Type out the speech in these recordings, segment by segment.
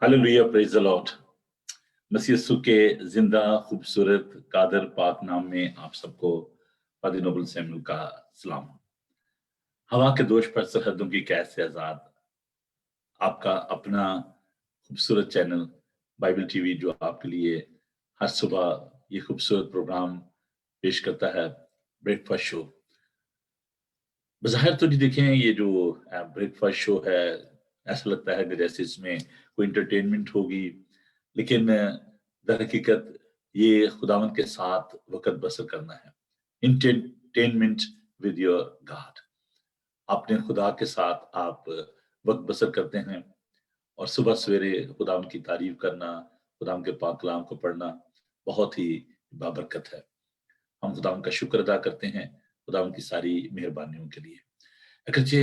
Hallelujah, praise the lord. मसीह यीशु के जिंदा खूबसूरत कादर पाक नाम में आप सबको पादी नोबल सैमुअल का सलाम। हवा के दोष पर सरहदों की कैद से आजाद आपका अपना खूबसूरत चैनल बाइबल टीवी जो आपके लिए हर सुबह ये खूबसूरत प्रोग्राम पेश करता है, ब्रेकफास्ट शो। बज़ाहिर तो जी देखें ये जो ब्रेकफास्ट शो है, ऐसा लगता है कि जैसे इसमें कोई एंटरटेनमेंट होगी, लेकिन दर हकीकत ये खुदावंद के साथ वक़्त बसर करना है। Entertainment with your God. अपने खुदा के साथ आप वक़्त बसर करते हैं और सुबह सवेरे खुदावंद की तारीफ करना, खुदावंद के पाक कलाम को पढ़ना बहुत ही बाबरकत है। हम खुदावंद का शुक्र अदा करते हैं, खुदावंद की सारी मेहरबानियों के लिए। अगरचे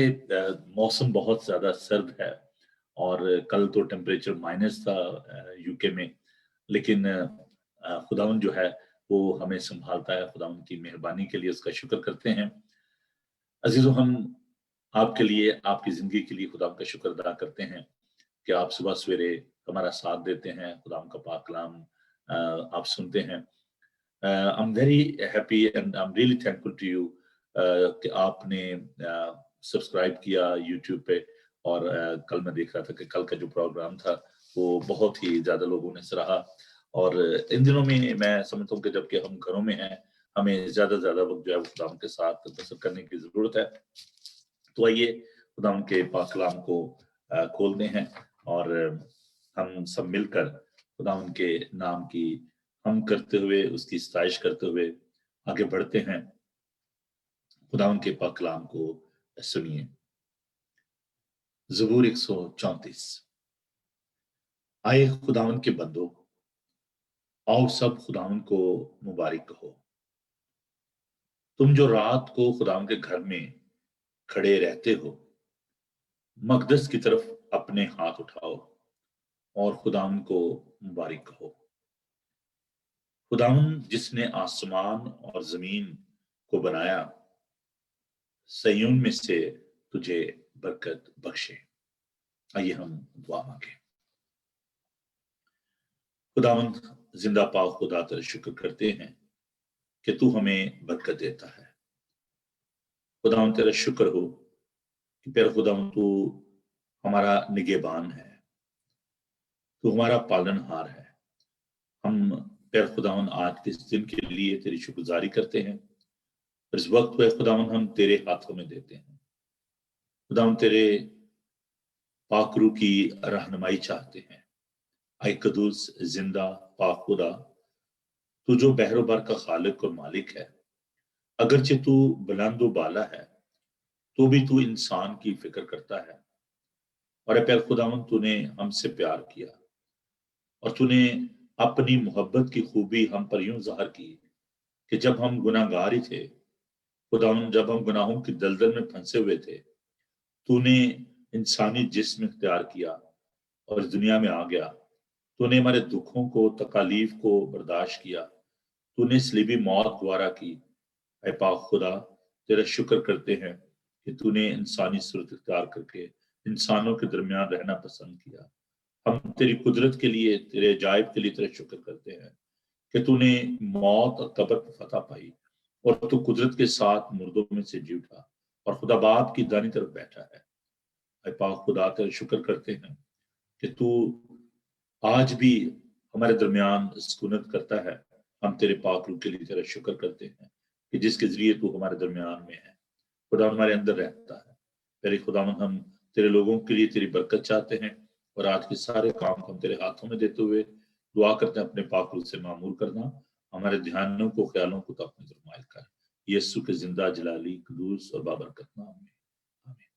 मौसम बहुत ज़्यादा सर्द है और कल तो टेम्परेचर माइनस था यूके में, लेकिन खुदावंद जो है वो हमें संभालता है। खुदावंद की मेहरबानी के लिए उसका शुक्र करते हैं। अजीजों, हम आपके लिए, आपकी जिंदगी के लिए खुदावंद का शुक्र अदा करते हैं कि आप सुबह सवेरे हमारा साथ देते हैं, खुदावंद का पाक कलाम आप सुनते हैं। I'm very happy and I'm really thankful to you कि आपने सब्सक्राइब किया यूट्यूब पे और कल मैं देख रहा था कि कल का जो प्रोग्राम था वो बहुत ही ज्यादा लोगों ने सराहा। और इन दिनों में मैं समझता हूँ कि जबकि हम घरों में हैं, हमें ज्यादा से ज्यादा वक्त जो है वो खुदावंद के साथ बसर करने की जरूरत है। तो आइए खुदावंद के पाक कलाम को खोलते हैं और हम सब मिलकर खुदावंद के नाम की हम करते हुए, उसकी सताइश करते हुए आगे बढ़ते हैं। खुदावंद के पाक कलाम को सुनिए। ज़बूर 134। आए खुदावंद के बंदो, आओ सब खुदावंद को मुबारक कहो। तुम जो रात को खुदावंद के घर में खड़े रहते हो, मकदस की तरफ अपने हाथ उठाओ और खुदावंद को मुबारक कहो। खुदावंद जिसने आसमान और जमीन को बनाया, सयून में से तुझे बरकत बख्शे। आइए हम दुआ मांगे। खुदावंद जिंदा पाक खुदा तेरा शुक्र करते हैं कि तू हमें बरकत देता है। खुदावंद तेरा शुक्र हो कि प्यारा खुदावंद तू हमारा निगहबान है, तू हमारा पालनहार है। हम प्यारा खुदावंद आज के इस दिन के लिए तेरी शुक्रगुजारी करते हैं। इस वक्त पे खुदावंद हम तेरे हाथों में देते हैं। खुदावंद तेरे पाक रूह की रहनुमाई चाहते हैं। आई कदूस जिंदा पाक खुदा, तू जो बहरो बर का खालिक और मालिक है, अगरचे तू बुलंद बाला है, तो भी तू इंसान की फिक्र करता है। और प्यार खुदावंद तूने हमसे प्यार किया और तूने अपनी मोहब्बत की खूबी हम पर यूं जाहिर की कि जब हम गुनाहगार ही थे, खुदावंद जब हम गुनाहों की दलदल में फंसे हुए थे, तूने इंसानी जिस्म इख्तियार किया और इस दुनिया में आ गया। तूने हमारे दुखों को, तकालीफ को बर्दाश्त किया। तूने सलीबी मौत द्वारा की। ऐ पाक खुदा, तेरा शुक्र करते हैं कि तूने इंसानी सूरत इख्तियार करके इंसानों के दरमियान रहना पसंद किया। हम तेरी कुदरत के लिए, तेरे अजायब के लिए तेरा शुक्र करते हैं कि तूने मौत और कब्र पर फतह पाई और तू कुदरत के साथ मुर्दों में से जी उठा और खुदा बाप की दानी तरफ बैठा है। ऐ पाक खुदा, तेरा शुक्र करते हैं कि तू आज भी हमारे दरमियान सुकूनत करता है। हम तेरे पाक रूह के लिए तेरा शुक्र करते हैं कि जिसके जरिए तू हमारे दरमियान में है, खुदा हमारे अंदर रहता है। तेरे खुदावन हम तेरे लोगों के लिए तेरी बरकत चाहते हैं और आज के सारे काम को हम तेरे हाथों में देते हुए दुआ करते हैं, अपने पाक रूह से मामूर करना, हमारे ध्यानों को, ख्यालों को तो अपने तरफ माइल कर। यीशु के जिंदा जलाली कदूस और बाबरकत नाम में आमीन।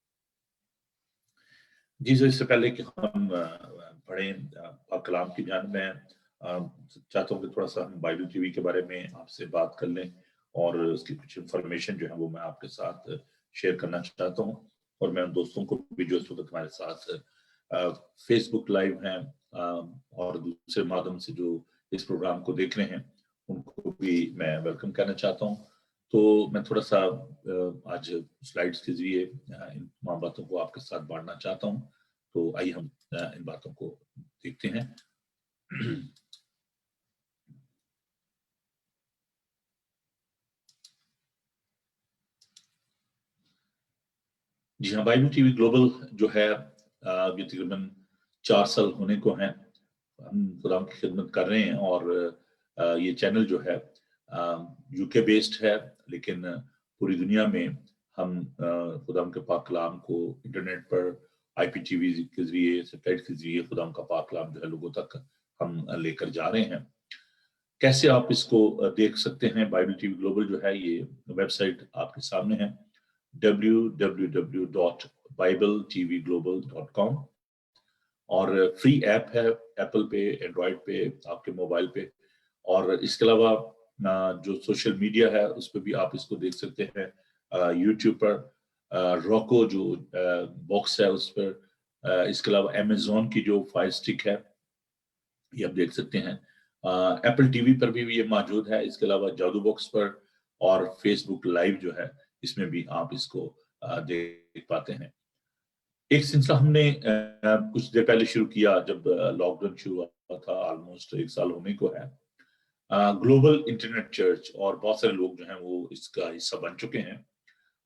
जी, जो इससे पहले कि हम पढ़ें पाक कलाम की जानिब, मैं चाहता हूँ कि थोड़ा सा हम बाइबल टीवी के बारे में आपसे बात कर लें और उसकी कुछ इंफॉर्मेशन जो है वो मैं आपके साथ शेयर करना चाहता हूँ। और मैं उन दोस्तों को भी जो इस वक्त हमारे साथ फेसबुक लाइव हैं और दूसरे माध्यम से जो इस प्रोग्राम को देख रहे हैं, उनको भी मैं वेलकम करना चाहता हूँ। तो मैं थोड़ा सा आज स्लाइड्स के जरिए इन तमाम बातों को आपके साथ बांटना चाहता हूँ। तो आइए हम इन बातों को देखते हैं। जी हाँ, बाइबल टीवी ग्लोबल जो है ये तकरीबन 4 साल होने को हैं। हम खुदा की खिदमत कर रहे हैं और ये चैनल जो है यूके बेस्ड है, लेकिन पूरी दुनिया में हम खुदा के पाक कलाम को इंटरनेट पर IPTV के जरिए, सैटेलाइट के जरिए खुदा का पाक कलाम जो है लोगों तक हम लेकर जा रहे हैं। कैसे आप इसको देख सकते हैं? बाइबल टीवी ग्लोबल जो है ये वेबसाइट आपके सामने है, www.bibletvglobal.com, और फ्री ऐप है एप्पल पे, एंड्रॉइड पे, आपके मोबाइल पे। और इसके अलावा जो सोशल मीडिया है उस पर भी आप इसको देख सकते हैं, यूट्यूब पर रोको जो बॉक्स है उस पर, इसके अलावा अमेजोन की जो फायर स्टिक है ये आप देख सकते हैं, एप्पल टीवी पर भी ये मौजूद है। इसके अलावा जादू बॉक्स पर और फेसबुक लाइव जो है इसमें भी आप इसको देख पाते हैं। एक सिलसिला हमने कुछ देर पहले शुरू किया जब लॉकडाउन शुरू हुआ था, ऑलमोस्ट 1 साल होने को है, ग्लोबल इंटरनेट चर्च, और बहुत सारे लोग जो हैं वो इसका हिस्सा बन चुके हैं।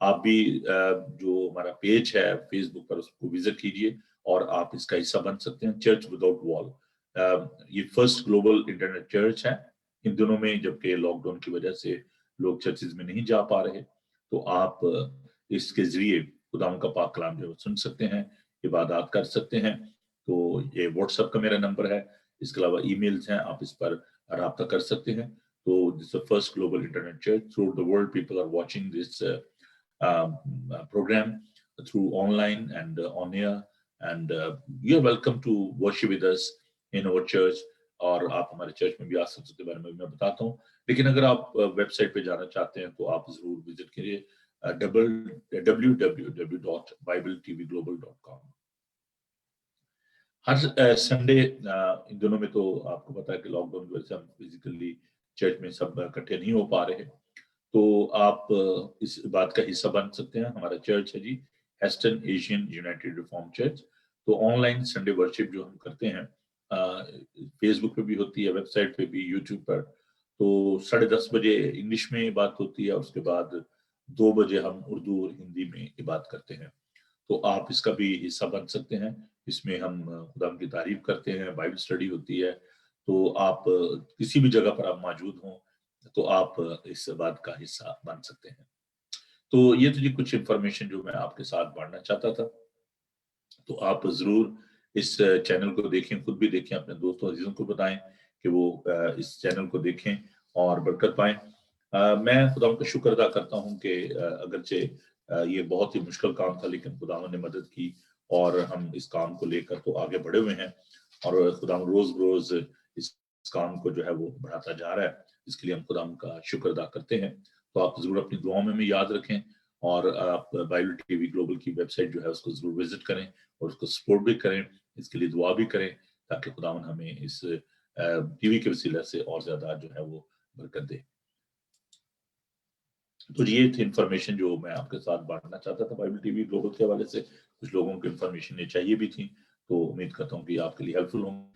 आप भी जो हमारा पेज है फेसबुक पर उसको विजिट कीजिए और आप इसका हिस्सा बन सकते हैं। चर्च विदाउट वॉल, ये फर्स्ट ग्लोबल इंटरनेट चर्च है इन दिनों में, जबकि लॉकडाउन की वजह से लोग चर्चेज में नहीं जा पा रहे, तो आप इसके जरिए खुदाम का पाक कलाम जो सुन सकते हैं, इबादत कर सकते हैं। तो ये व्हाट्सएप का मेरा नंबर है, इसके अलावा ईमेल्स हैं, आप इस पर राब्ता कर सकते हैं। तो this first global internet church through the world, people are watching this program through online and on air, and you're welcome to worship with us in our church। और आप हमारे चर्च में भी आ सकते हैं, उसके बारे में मैं बताता हूँ। लेकिन अगर आप वेबसाइट पे जाना चाहते हैं तो आप जरूर विजिट करिए www.bibletvglobal.com। हर संडे इन दिनों में तो आपको पता है कि लॉकडाउन की वजह से हम फिजिकली चर्च में सब इकट्ठे नहीं हो पा रहे, तो आप इस बात का हिस्सा बन सकते हैं। हमारा चर्च है जी Heston Asian United Reform Church. तो ऑनलाइन संडे वर्शिप जो हम करते हैं फेसबुक पे भी होती है, वेबसाइट पे भी, यूट्यूब पर। तो 10:30 बजे इंग्लिश में बात होती है और उसके बाद 2 बजे हम उर्दू और हिंदी में बात करते हैं। तो आप इसका भी हिस्सा बन सकते हैं। इसमें हम खुदा की तारीफ करते हैं, बाइबल स्टडी होती है। तो आप किसी भी जगह पर आप मौजूद हों तो आप इस बात का हिस्सा बन सकते हैं। तो ये तो जी कुछ इंफॉर्मेशन जो मैं आपके साथ बांटना चाहता था। तो आप जरूर इस चैनल को देखें, खुद भी देखें, अपने दोस्तों अजीजों को बताएं कि वो इस चैनल को देखें और बरकत पाएं। मैं खुदा का शुक्र अदा करता हूं कि अगरचे ये बहुत ही मुश्किल काम था, लेकिन खुदा ने मदद की और हम इस काम को लेकर तो आगे बढ़े हुए हैं, और खुदा रोज रोज इस काम को जो है वो बढ़ाता जा रहा है। इसके लिए हम खुदा का शुक्र अदा करते हैं। तो आप जरूर अपनी दुआओं में हमें याद रखें, और आप बाइबल टीवी ग्लोबल की वेबसाइट जो है उसको जरूर विजिट करें और उसको सपोर्ट भी करें, इसके लिए दुआ भी करें, ताकि खुदावन हमें इस टीवी के वसीले से और ज्यादा जो है वो बरकत दे। तो ये थी इंफॉर्मेशन जो मैं आपके साथ बांटना चाहता था बाइबल टीवी ग्लोबल के हवाले से। कुछ लोगों को इंफॉर्मेशन ये चाहिए भी थी, तो उम्मीद करता हूँ कि आपके लिए हेल्पफुल होंगे।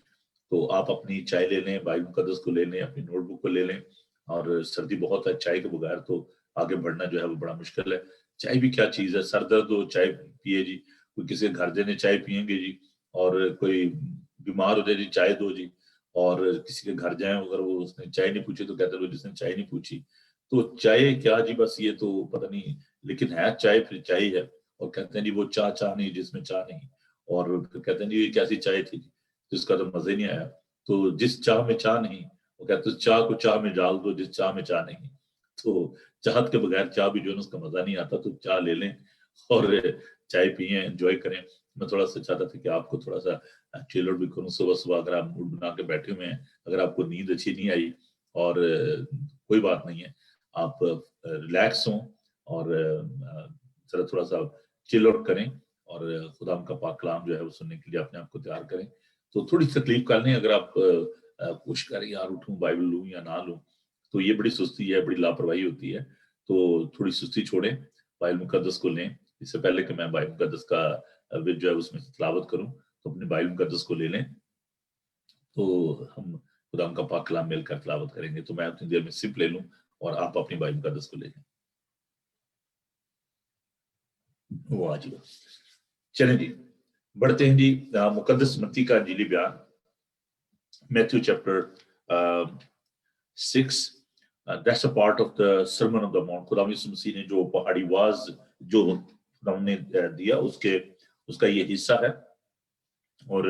तो आप अपनी चाय ले लें, बाइबल मुकद्दस को ले लें, अपनी नोटबुक को ले लें, और सर्दी बहुत है, चाय के बगैर तो आगे बढ़ना जो है वो बड़ा मुश्किल है। चाय भी क्या चीज है, सर दर्द हो चाय पिए जी, कोई किसी के घर देने चाय पियेंगे जी, और कोई बीमार हो जाए जी चाय दो जी, और किसी के घर जाए अगर वो उसने चाय नहीं पूछी तो कहते हैं जिसने चाय नहीं पूछी। तो चाय क्या जी, बस ये तो पता नहीं, लेकिन है चाय फिर चाय है। और कहते हैं जी वो चाय चाय नहीं जिसमें चाय नहीं, और फिर कहते हैं जी ये कैसी चाय थी जिसका तो मजा ही नहीं आया। तो जिस चाह में चाह नहीं, वो कहते हैं चाह को चाह में डाल दो जिस चाह में चाह नहीं। तो चाहत के बगैर चाह भी जो है उसका मजा नहीं आता। तो चाह ले लें और चाय पिए, एंजॉय करें। मैं थोड़ा सा चाहता था कि आपको थोड़ा सा चिल आउट भी करूं सुबह सुबह। अगर आप मूड बना के बैठे हुए हैं, अगर आपको नींद अच्छी नहीं आई, और कोई बात नहीं है, आप रिलैक्स हों और जरा थोड़ा सा चिल आउट करें, और खुदा का पाक कलाम जो है वो सुनने के लिए अपने आप को तैयार करें। तो थोड़ी तकलीफ कर लें, अगर आप कोशिश करें यार उठूं बाइबल लूं या ना लूं, तो ये बड़ी सुस्ती है, बड़ी लापरवाही होती है। तो थोड़ी सुस्ती छोड़ें, बाइबल मुकद्दस को लें। इससे पहले कि मैं बाइबल मुकद्दस का विद जो है उसमें तिलावत करूं, तो तो अपने बाइबल मुकद्दस को ले लें, तो हम खुदा का पाक कलाम मिलकर तिलावत करेंगे। तो मैं अपनी देर में सिर्फ ले लूं और आप अपनी बाइबल मुकद्दस को ले लें। वो आ जाओ, चलें जी, बढ़ते हैं जी। मुकद्दस मत्ती का इंजीली बयान, Matthew chapter 6, that's a part of the sermon of the mount. खुदा यीशु मसीह ने जो पहाड़ी वाज जो हमने दिया, उसका ये हिस्सा है। और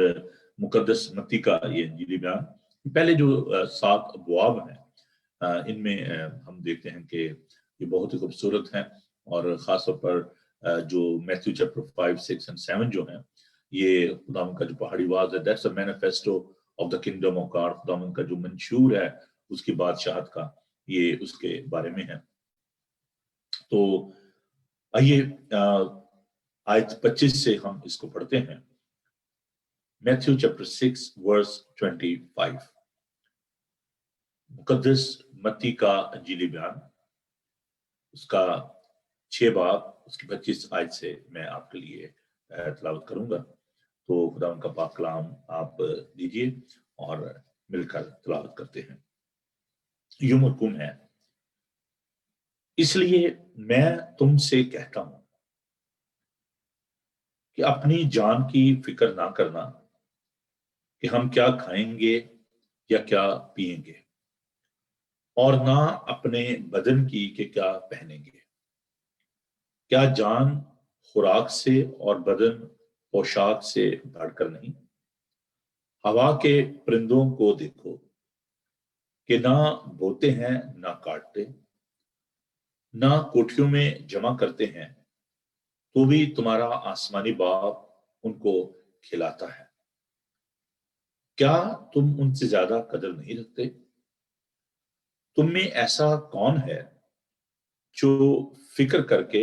मुकद्दस मत्ती का ये इंजीली बयान, पहले जो 7 अबवाब हैं, इनमें हम देखते हैं कि ये बहुत ही खूबसूरत हैं। और खासतौर पर जो मैथ्यू चैप्टर 5, 6 एंड 7 जो हैं, ये खुदावंद का जो पहाड़ी वाज है, that's a manifesto of the kingdom of God. खुदावंद का जो मंशूर है उसकी बादशाहत का, ये उसके बारे में है। तो आइए आयत 25 से हम इसको पढ़ते हैं। मैथ्यू चैप्टर 6 वर्स 25, मुकद्दस मत्ती का इंजीली बयान, उसका 6 बाब, उसकी 25 आयत से मैं आपके लिए तिलावत करूंगा। तो खुदा उनका पाक कलाम आप दीजिए और मिलकर तिलावत करते हैं। यूं हुक्म है, इसलिए मैं तुमसे कहता हूं कि अपनी जान की फिक्र ना करना कि हम क्या खाएंगे या क्या पिएंगे, और ना अपने बदन की कि क्या पहनेंगे। क्या जान खुराक से और बदन पोशाक से बढ़कर नहीं? हवा के परिंदों को देखो कि ना बोते हैं, ना काटते, ना कोठरियों में जमा करते हैं, तो भी तुम्हारा आसमानी बाप उनको खिलाता है। क्या तुम उनसे ज्यादा कदर नहीं रखते? तुम में ऐसा कौन है जो फिक्र करके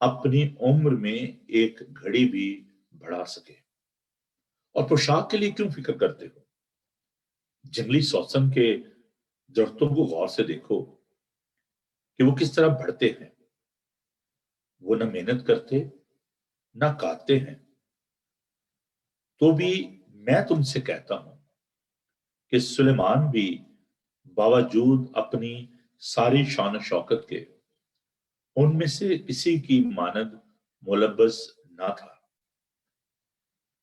अपनी उम्र में एक घड़ी भी बढ़ा सके? और पोशाक के लिए क्यों फिक्र करते हो? जंगली सौसन के दरख्तों को गौर से देखो कि वो किस तरह बढ़ते हैं। वो न मेहनत करते, न काटते हैं। तो भी मैं तुमसे कहता हूं कि सुलेमान भी बावजूद अपनी सारी शान शौकत के उनमें से किसी की मानद मुलब्बस ना था।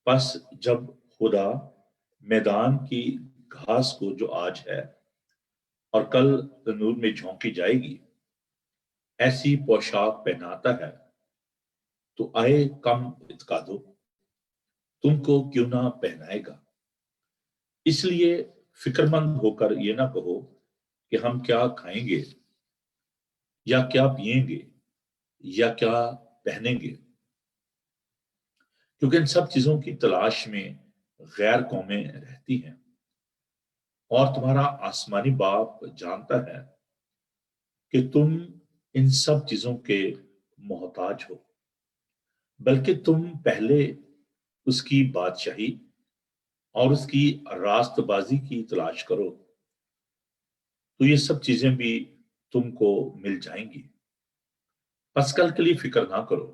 बस जब खुदा मैदान की घास को, जो आज है और कल तंदूर में झोंकी जाएगी, ऐसी पोशाक पहनाता है, तो आए कम इत्का दो, तुमको क्यों ना पहनाएगा। इसलिए फिक्रमंद होकर ये ना कहो कि हम क्या खाएंगे या क्या पिएंगे या क्या पहनेंगे, क्योंकि इन सब चीजों की तलाश में गैर कौमें रहती हैं, और तुम्हारा आसमानी बाप जानता है कि तुम इन सब चीजों के मोहताज हो। बल्कि तुम पहले उसकी बादशाही और उसकी रास्तबाजी की तलाश करो, तो ये सब चीजें भी तुमको मिल जाएंगी। बस कल के लिए फिक्र ना करो,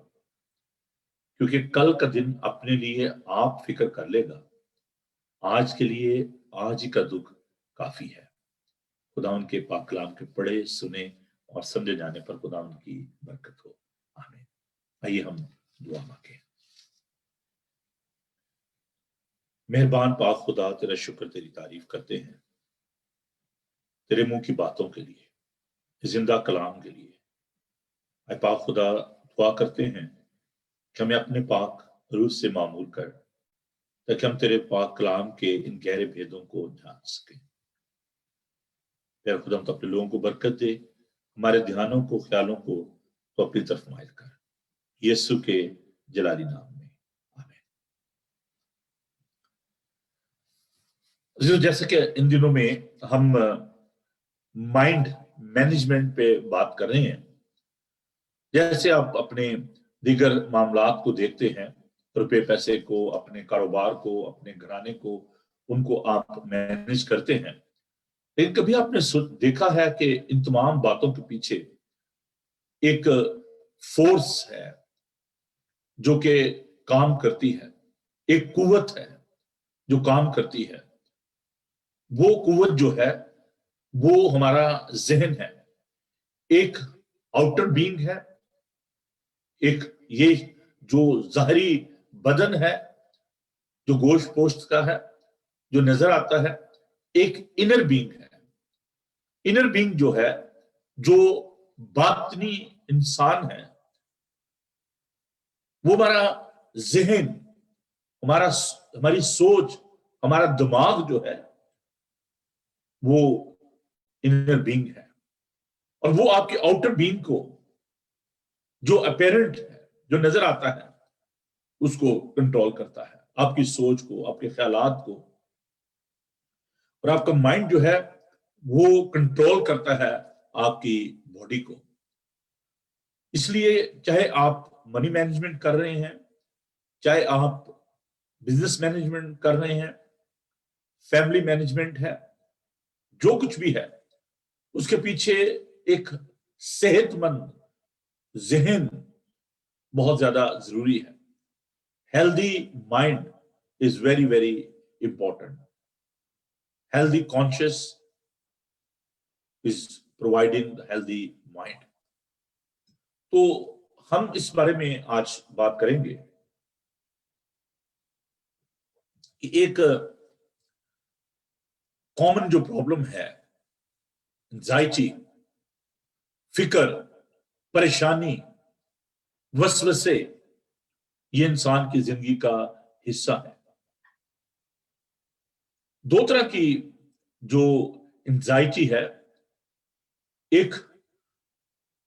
क्योंकि कल का दिन अपने लिए आप फिक्र कर लेगा। आज के लिए आज ही का दुख काफी है। खुदा उनके पाक कलाम के पढ़े, सुने और समझे जाने पर खुदा उनकी बरकत हो। आमीन। आइए हम दुआ मांगे। मेहरबान पाक खुदा, तेरा शुक्र, तेरी तारीफ करते हैं तेरे मुंह की बातों के लिए, जिंदा कलाम के लिए। ऐ पाक खुदा, दुआ करते हैं कि हमें अपने पाक रूह से मामूर कर, ताकि हम तेरे पाक कलाम के इन गहरे भेदों को जान सकें। तेरा खुदा तो अपने लोगों को बरकत दे, हमारे ध्यानों को, ख्यालों को तो अपनी तरफ माइल कर, यीशु के जलाली नाम में, आमीन। जैसे कि इन दिनों में हम माइंड मैनेजमेंट पे बात कर रहे हैं। जैसे आप अपने दीगर मामलात को देखते हैं, रुपए पैसे को, अपने कारोबार को, अपने घराने को, उनको आप मैनेज करते हैं। लेकिन कभी आपने देखा है कि इन तमाम बातों के पीछे एक फोर्स है जो कि काम करती है, एक कुव्वत है जो काम करती है। वो कुव्वत जो है वो हमारा जहन है। एक आउटर बीइंग है, एक ये जो ज़ाहरी बदन है जो गोश्त पोश्त का है, जो नजर आता है। एक इनर बीइंग है। इनर बीइंग जो है, जो बातनी इंसान है, वो हमारा जहन, हमारा हमारी सोच, हमारा दिमाग जो है वो इनर बीइंग है। और वो आपके आउटर बीइंग को, जो अपेरेंट है, जो नजर आता है, उसको कंट्रोल करता है, आपकी सोच को, आपके ख्यालात को। और आपका माइंड जो है वो कंट्रोल करता है आपकी बॉडी को। इसलिए चाहे आप मनी मैनेजमेंट कर रहे हैं, चाहे आप बिजनेस मैनेजमेंट कर रहे हैं, फैमिली मैनेजमेंट है, जो कुछ भी है, उसके पीछे एक सेहतमंद जहन बहुत ज्यादा जरूरी है। Healthy mind is very very important. Healthy conscious is providing healthy mind. तो हम इस बारे में आज बात करेंगे कि एक कॉमन जो प्रॉब्लम है, एंजाइटी, फिक्र, परेशानी, वसवसे, ये इंसान की जिंदगी का हिस्सा है। दो तरह की जो एंजाइटी है, एक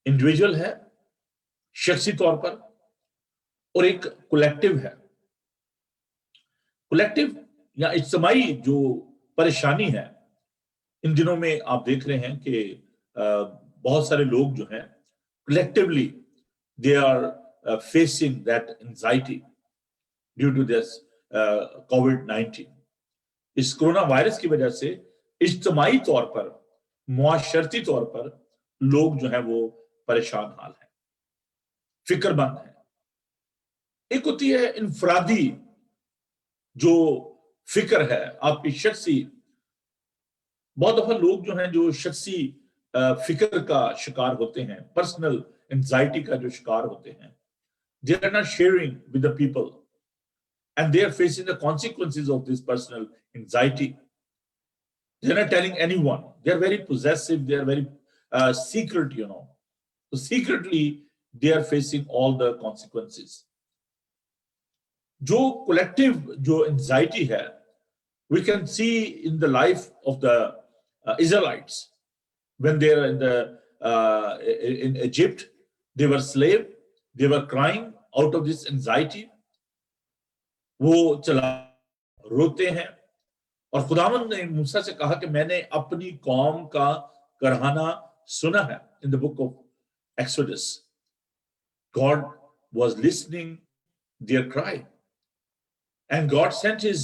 इंडिविजुअल है शख्सी तौर पर, और एक कलेक्टिव है। कलेक्टिव या इज्तिमाई जो परेशानी है, इन दिनों में आप देख रहे हैं कि बहुत सारे लोग जो हैं collectively they are facing that anxiety due to this कोविड-19। इस कोरोना वायरस की वजह से इज्तिमाई तौर पर, मुआशरती तौर पर लोग जो है वो परेशान हाल है, फिक्रमंद है। एक होती है इनफरादी जो फिक्र है, आपकी शख्सी। बहुत दफा लोग जो हैं जो शख्सी फिक्र का शिकार होते हैं, पर्सनल एंजाइटी का जो शिकार होते हैं, they are not sharing with the people and they are facing the consequences of this personal anxiety. They are not telling anyone, they are very possessive, they are very secret, you know. So secretly they are facing all the consequences. जो collective जो anxiety है, we can see in the life of the Israelites when they are in Egypt. They were slave, they were crying out of this anxiety. वो चला रोते हैं, और खुदावंद ने मूसा से कहा कि मैंने अपनी कौम का करहाना सुना है। In the book of Exodus, God was listening their cry, and God sent his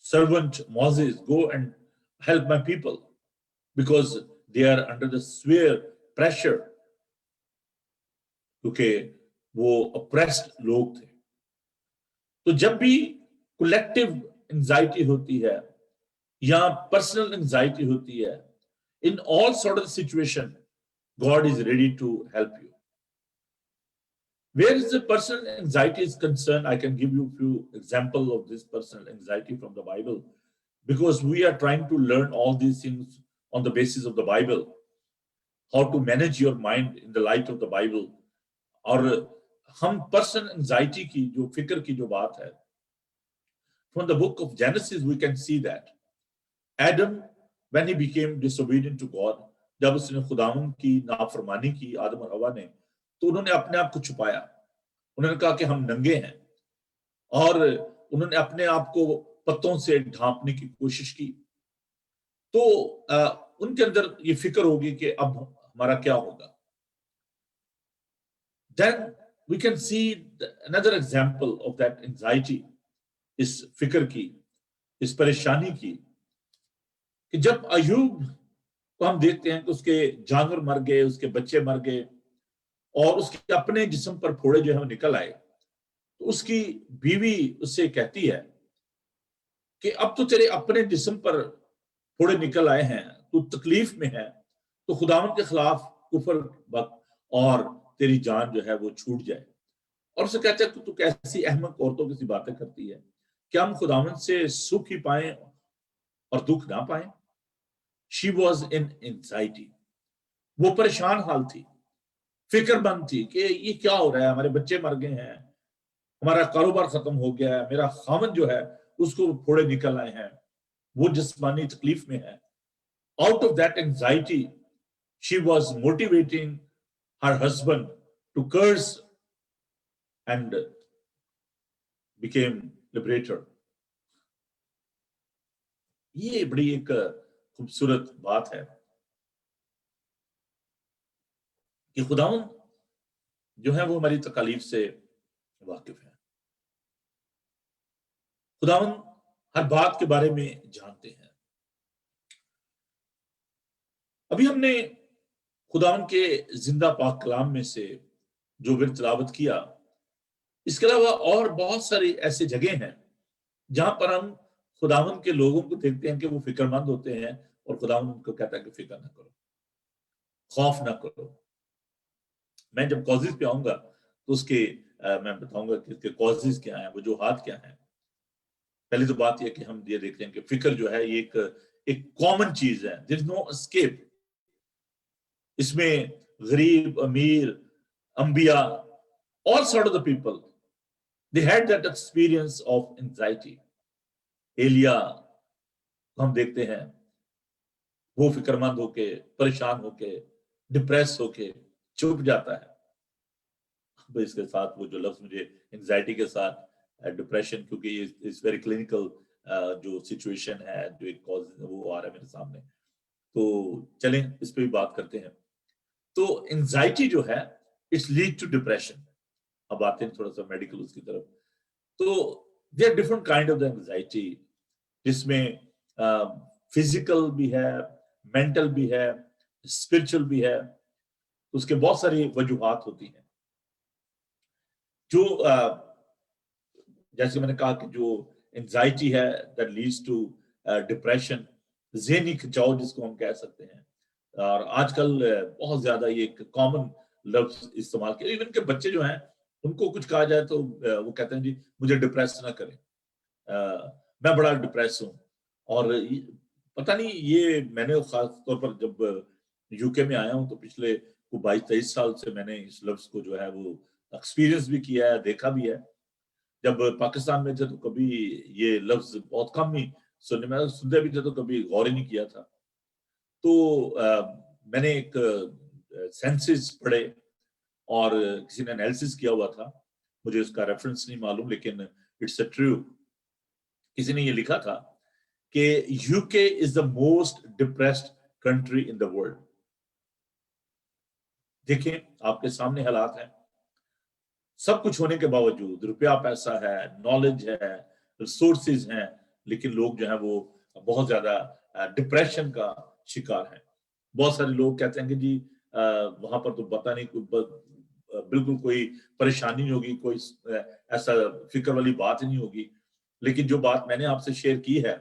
servant Moses, go and help my people because they are under the severe pressure, क्योंकि वो oppressed लोग थे। तो जब भी collective anxiety होती है या personal anxiety होती है, in all sort of situation, God is ready to help you. Where is the personal anxiety is concerned, I can give you a few examples of this personal anxiety from the Bible, because we are trying to learn all these things on the basis of the Bible, how to manage your mind in the light of the Bible. और हम personal anxiety की जो फिक्र की जो बात है, from the book of Genesis we can see that Adam, when he became disobedient to God, जब उसने खुदावंद की नाफरमानी की, आदम और हवा ने, तो उन्होंने अपने आप को छुपाया। उन्होंने कहा कि हम नंगे हैं, और उन्होंने अपने आप को पत्तों से ढांपने की कोशिश की। तो उनके अंदर ये फिक्र होगी कि अब हमारा क्या होगा। Then we can see another example of that anxiety, इस फिक्र की, इस परेशानी की, कि जब अय्यूब को हम देखते हैं कि उसके जानवर मर गए, उसके बच्चे मर गए, और उसके अपने जिस्म पर फोड़े जो है वो निकल आए, तो उसकी बीवी उससे कहती है कि अब तो तेरे अपने जिस्म पर फोड़े निकल आए हैं, तू तकलीफ में है, तो खुदावंद के खिलाफ कुफर बक और तेरी जान जो है वो छूट जाए। और उसे कहते हैं कि तू कैसी अहमक औरतों की सी बातें करती है, क्या हम खुदावंद से सुख ही पाए और दुख ना पाए। शी वॉज इन एंजाइटी, वो परेशान हाल थी, फिक्रमंद थी कि ये क्या हो रहा है, हमारे बच्चे मर गए हैं, हमारा कारोबार खत्म हो गया है, मेरा खामन जो है उसको फोड़े निकल आए हैं, वो जिस्मानी तकलीफ में है। Out of that anxiety she was motivating her husband to curse and became liberator. ये बड़ी एक खूबसूरत बात है कि खुदावन जो है वो हमारी तकालीफ से वाकिफ है। खुदावन हर बात के बारे में जानते हैं। अभी हमने खुदावन के जिंदा पाक कलाम में से जो विर्द तिलावत किया, इसके अलावा और बहुत सारी ऐसी जगह हैं जहां पर हम खुदावन के लोगों को देखते हैं कि वो फिक्रमंद होते हैं और खुदावन उनको कहता है कि फिक्र ना करो, खौफ ना करो। मैं जब कॉजेज पे आऊंगा तो उसके मैं बताऊंगा कि इसके कॉजेज क्या हैं, वजूहात क्या हैं। पहली तो बात यह कि हम ये देखते हैं कि फिक्र जो है ये एक कॉमन चीज है, देयर इज नो एस्केप। इसमें गरीब, अमीर, अंबिया, all sort of the people they had that experience of anxiety. एलिया हम देखते हैं वो फिक्रमंद होके, परेशान होके, डिप्रेस होके चुप जाता है। इसके साथ वो जो लफ्ज मुझे एंजाइटी के साथ डिप्रेशन, क्योंकि ये इस वेरी क्लिनिकल जो सिचुएशन है, जो एक कॉज वो आ रहा है मेरे सामने, तो चलें इस पे भी बात करते हैं। तो एंजाइटी जो है इट्स लीड टू डिप्रेशन। अब आते हैं थोड़ा सा मेडिकल उसकी तरफ। तो there different kind of the anxiety, जिसमें फिजिकल भी है, मेंटल भी है, स्पिरिचुअल भी है। उसके बहुत सारी वजूहात होती हैं जो जैसे मैंने कहा कि जो एंजाइटी है दैट लीड्स टू डिप्रेशन, ज़हनी खिंचाव जिसको हम कह सकते हैं। और आजकल बहुत ज्यादा ये एक कॉमन लफ्ज इस्तेमाल किया, इवन के बच्चे जो हैं उनको कुछ कहा जाए तो वो कहते हैं जी मुझे डिप्रेस ना करें, मैं बड़ा डिप्रेस हूँ। और पता नहीं, ये मैंने खास तौर पर जब यूके में आया हूँ तो पिछले 22-23 साल से मैंने इस लफ्ज को जो है वो एक्सपीरियंस भी किया है, देखा भी है। जब पाकिस्तान में थे तो कभी ये लफ्ज बहुत कम ही सुनते भी थे, तो कभी गौर ही नहीं किया था। तो मैंने एक सेंसिस पढ़े और किसी ने एनालिसिस किया हुआ था, मुझे उसका रेफरेंस नहीं मालूम, लेकिन इट्स अ ट्रू। किसी ने ये लिखा था कि UK is the most depressed country in the world. देखें आपके सामने हालात हैं, सब कुछ होने के बावजूद, रुपया पैसा है, नॉलेज है, रिसोर्सेज हैं, लेकिन लोग जो है वो बहुत ज्यादा डिप्रेशन का शिकार हैं। बहुत सारे लोग कहते हैं कि जी वहां पर तो पता नहीं बिल्कुल कोई परेशानी नहीं होगी, कोई ऐसा फिक्र वाली बात ही नहीं होगी। लेकिन जो बात मैंने आपसे शेयर की है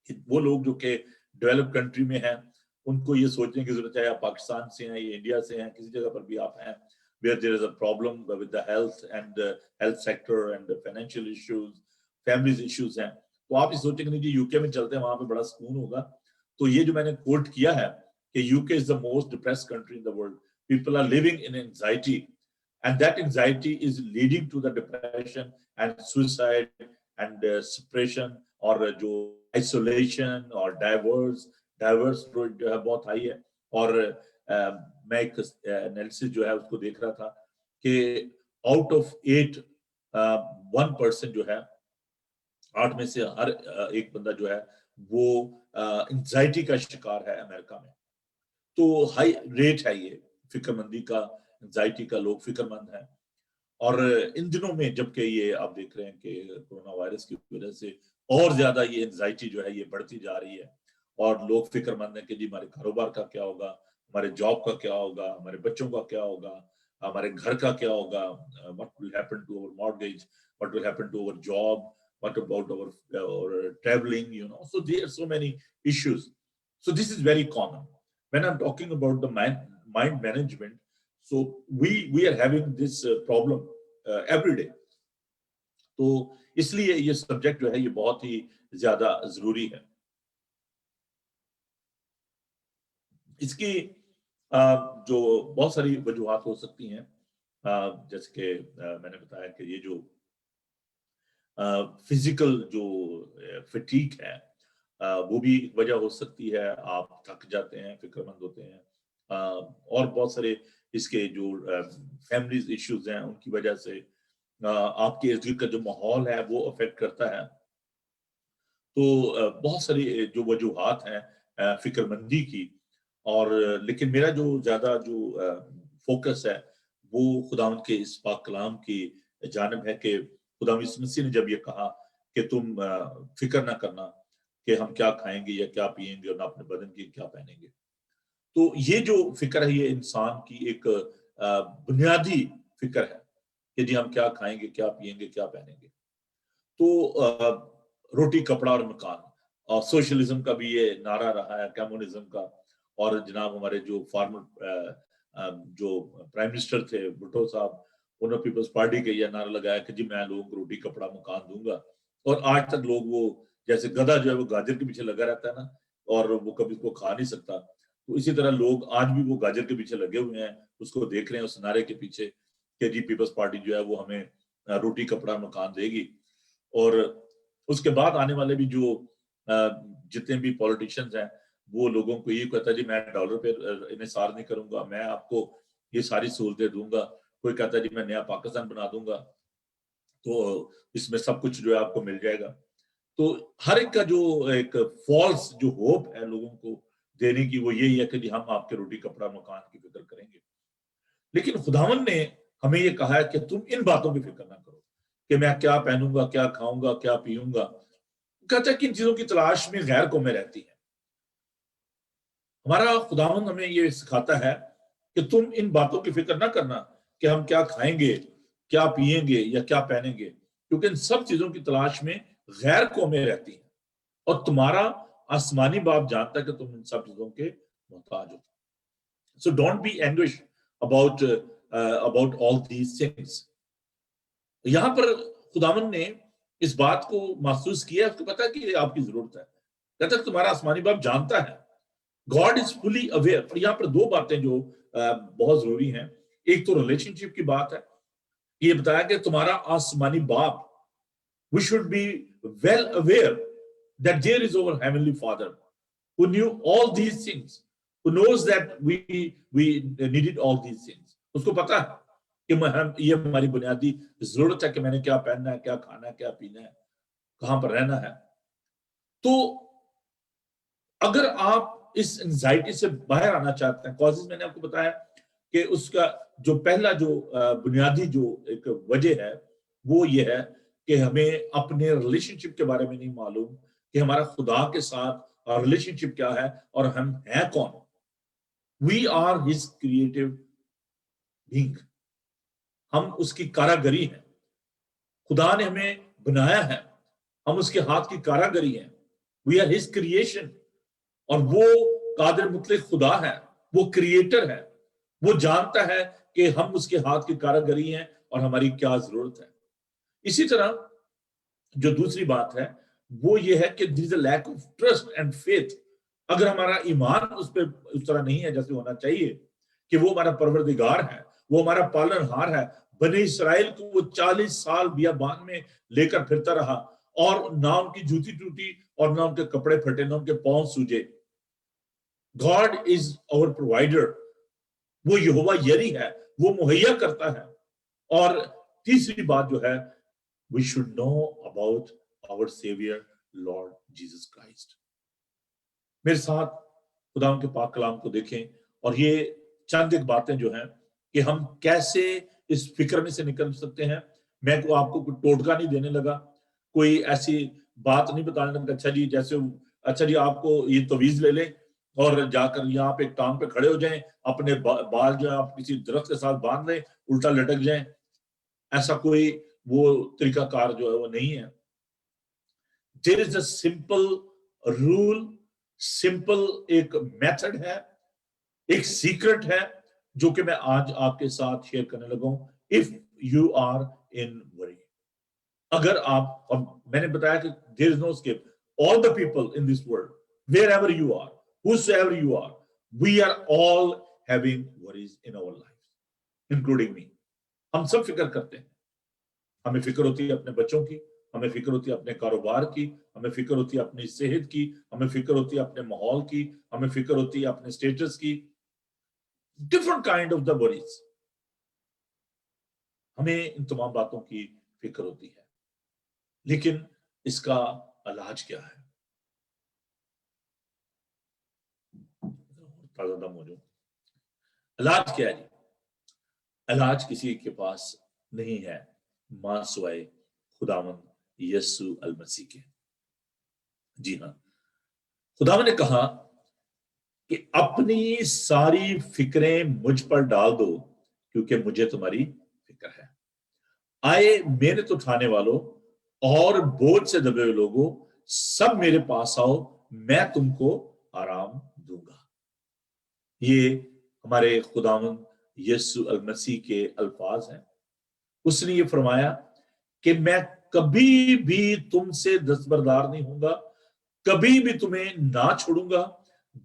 कि वो लोग जो कि डेवलप कंट्री में हैं, उनको ये सोचने की जरूरत है, आप पाकिस्तान से हैं या इंडिया से हैं, किसी जगह पर भी आप हैं, where there is a problem with the health and health sector and financial issues, families issues हैं, तो आप ये सोचेंगे नहीं जी यूके में चलते हैं, वहां पे बड़ा सुकून होगा। तो ये जो मैंने कोट किया है कि UK is the most depressed country in the world, people are living in anxiety and that anxiety is leading to the depression and suicide and suppression और जो isolation और diverse जो है बहुत हाई है। और मैं एक एनालिसिस जो है उसको देख रहा था कि आउट ऑफ 8 1% जो है, 8 में से हर एक बंदा जो है वो एंजाइटी का शिकार है अमेरिका में। तो हाई रेट है ये फिक्रमंदी का, एंजाइटी का, लोग फिक्रमंद हैं। और इन दिनों में जबकि ये आप देख रहे हैं कि कोरोना वायरस की वजह से और ज्यादा ये एंजाइटी जो है ये बढ़ती जा रही है, और लोग फिक्रमंद हैं कि जी हमारे कारोबार का क्या होगा, हमारे जॉब का क्या होगा, हमारे बच्चों का क्या होगा, हमारे घर का क्या होगा, what will happen to our mortgage, what will happen to our job, what about our traveling, so there are so many issues. So this is very common when I'm talking about the mind management. So we are having this problem every day. तो इसलिए ये subject जो है ये बहुत ही ज्यादा जरूरी है। इसकी जो बहुत सारी वजूहात हो सकती हैं, जैसे कि मैंने बताया कि ये जो फिजिकल जो फटीक है वो भी एक वजह हो सकती है। आप थक जाते हैं, फिक्रमंद होते हैं, और बहुत सारे इसके जो फैमिली इश्यूज हैं उनकी वजह से आपके इर्द गिर्द का जो माहौल है वो अफेक्ट करता है। तो बहुत सारी जो वजूहात हैं फिक्रमंदी की, और लेकिन मेरा जो ज्यादा जो फोकस है वो खुदावंद के इस पाक कलाम की जानिब है कि खुदा यीशु मसीह ने जब ये कहा कि तुम फिक्र ना करना कि हम क्या खाएंगे या क्या पिएंगे और ना अपने बदन की क्या पहनेंगे, तो ये जो फिक्र है ये इंसान की एक बुनियादी फिक्र है कि जी हम क्या खाएंगे, क्या पिएंगे, क्या पहनेंगे। तो रोटी, कपड़ा और मकान, और सोशलिज्म का भी ये नारा रहा है, कम्युनिज्म का। और जनाब हमारे जो फॉर्मर जो प्राइम मिनिस्टर थे भुट्टो साहब, उन्होंने पीपल्स पार्टी के यह नारा लगाया कि जी मैं लोगों को रोटी, कपड़ा, मकान दूंगा। और आज तक लोग वो जैसे गधा जो है वो गाजर के पीछे लगा रहता है ना, और वो कभी उसको खा नहीं सकता, तो इसी तरह लोग आज भी वो गाजर के पीछे लगे हुए हैं, उसको देख रहे हैं उस नारे के पीछे कि जी पीपल्स पार्टी जो है वो हमें रोटी, कपड़ा, मकान देगी। और उसके बाद आने वाले भी जो जितने भी पॉलिटिशियंस हैं वो लोगों को ये कहता है जी मैं डॉलर पे इन्हिसार नहीं करूंगा, मैं आपको ये सारी सहूलतें दूंगा। कोई कहता है जी मैं नया पाकिस्तान बना दूंगा, तो इसमें सब कुछ जो है आपको मिल जाएगा। तो हर एक का जो एक फॉल्स जो होप है लोगों को देने की वो यही है कि जी हम आपके रोटी, कपड़ा, मकान की फिक्र करेंगे। लेकिन खुदावन ने हमें ये कहा है कि तुम इन बातों की फिक्र ना करो कि मैं क्या पहनूंगा, क्या खाऊंगा, क्या पीऊंगा। कहता है कि इन चीजों की तलाश में गैर कौमें रहती है। हमारा खुदावन हमें ये सिखाता है कि तुम इन बातों की फिक्र ना करना कि हम क्या खाएंगे, क्या पिएंगे या क्या पहनेंगे, क्योंकि इन सब चीजों की तलाश में गैर कौमें रहती हैं, और तुम्हारा आसमानी बाप जानता है कि तुम इन सब चीजों के मोहताज हो। So don't be anguish about all these things. यहां पर खुदावन ने इस बात को महसूस किया, उसको पता है कि आपकी जरूरत है। कहता है तुम्हारा आसमानी बाप जानता है, गॉड इज फुली अवेयर। और यहाँ पर दो बातें जो बहुत जरूरी हैं। एक तो रिलेशनशिप की बात है, ये बताया कि तुम्हारा आसमानी बाप, we should be well aware that there is our heavenly father who knew all these things, who knows that we needed all these things। उसको पता है कि हम ये हमारी बुनियादी जरूरत है कि मैंने क्या पहनना है, क्या खाना है, क्या पीना है, कहां पर रहना है। तो अगर आप इस एंजाइटी से बाहर आना चाहते हैं, कॉजेज मैंने आपको बताया कि उसका जो पहला जो बुनियादी जो एक वजह है वो ये है कि हमें अपने रिलेशनशिप के बारे में नहीं मालूम कि हमारा खुदा के साथ रिलेशनशिप क्या है और हम हैं कौन। We are his creative being, हम उसकी कारागरी हैं। खुदा ने हमें बनाया है, हम उसके हाथ की कारागरी हैं। वी आर हिज क्रिएशन, और वो कादिर मुतलक खुदा है, वो क्रिएटर है, वो जानता है कि हम उसके हाथ की कारागरी हैं और हमारी क्या जरूरत है। इसी तरह जो दूसरी बात है वो ये है कि there is a lack of trust and faith. अगर हमारा ईमान उस पर उस तरह नहीं है जैसे होना चाहिए कि वो हमारा परवरदिगार है, वो हमारा पालनहार है। बनी इसराइल को वो 40 साल बियाबान में लेकर फिरता रहा, और ना उनकी जूती टूटी और ना उनके कपड़े फटे, ना उनके पांव सूजे। गॉड इज आवर प्रोवाइडर, वो यहोवा यरी है, वो मुहैया करता है। और तीसरी बात जो है, we should know about our saviour Lord Jesus Christ. मेरे साथ खुदा के पाक कलाम को देखें, और ये चंद एक बातें जो हैं कि हम कैसे इस फिक्र में से निकल सकते हैं। मैं को आपको कोई टोटका नहीं देने लगा, कोई ऐसी बात नहीं बताने लगा अच्छा जी जैसे अच्छा जी आपको ये तवीज ले लें और जाकर यहाँ पे एक टांग पे खड़े हो जाएं, अपने बाल जो है आप किसी दरख्त के साथ बांध लें, उल्टा लटक जाएं, ऐसा कोई वो तरीकाकार जो है वो नहीं है। There is a simple rule, simple एक मेथड है, एक सीक्रेट है जो कि मैं आज आपके साथ शेयर करने लगा हूं। If you are in worry, अगर आप, और मैंने बताया कि there is no escape, all the people in this world, wherever you are, whosoever you are, we are all having worries in our lives, including me. हम सब फिक्र करते हैं। हमें फिक्र होती है अपने बच्चों की, हमें फिक्र होती है अपने कारोबार की, हमें फिक्र होती है अपनी सेहत की, हमें फिक्र होती है अपने माहौल की, हमें फिक्र होती है अपने स्टेटस की, different kind of the worries. हमें इन तमाम बातों की फिक्र होती है, लेकिन इसका इलाज क्या है? ताजा दम हो जाओ। इलाज क्या है जी? इलाज किसी के पास नहीं है मां सिवाय खुदावंद यीशु अल मसीह के। जी हाँ, खुदावंद ने कहा कि अपनी सारी फिक्रें मुझ पर डाल दो क्योंकि मुझे तुम्हारी फिक्र है। आए मेहनत उठाने वालों और बोझ से दबे हुए लोगों, सब मेरे पास आओ, मैं तुमको आराम दूंगा। ये हमारे खुदावंद यीशु अल मसीह के अल्फाज हैं। उसने ये फरमाया कि मैं कभी भी तुमसे दस्तबरदार नहीं होऊंगा, कभी भी तुम्हें ना छोड़ूंगा।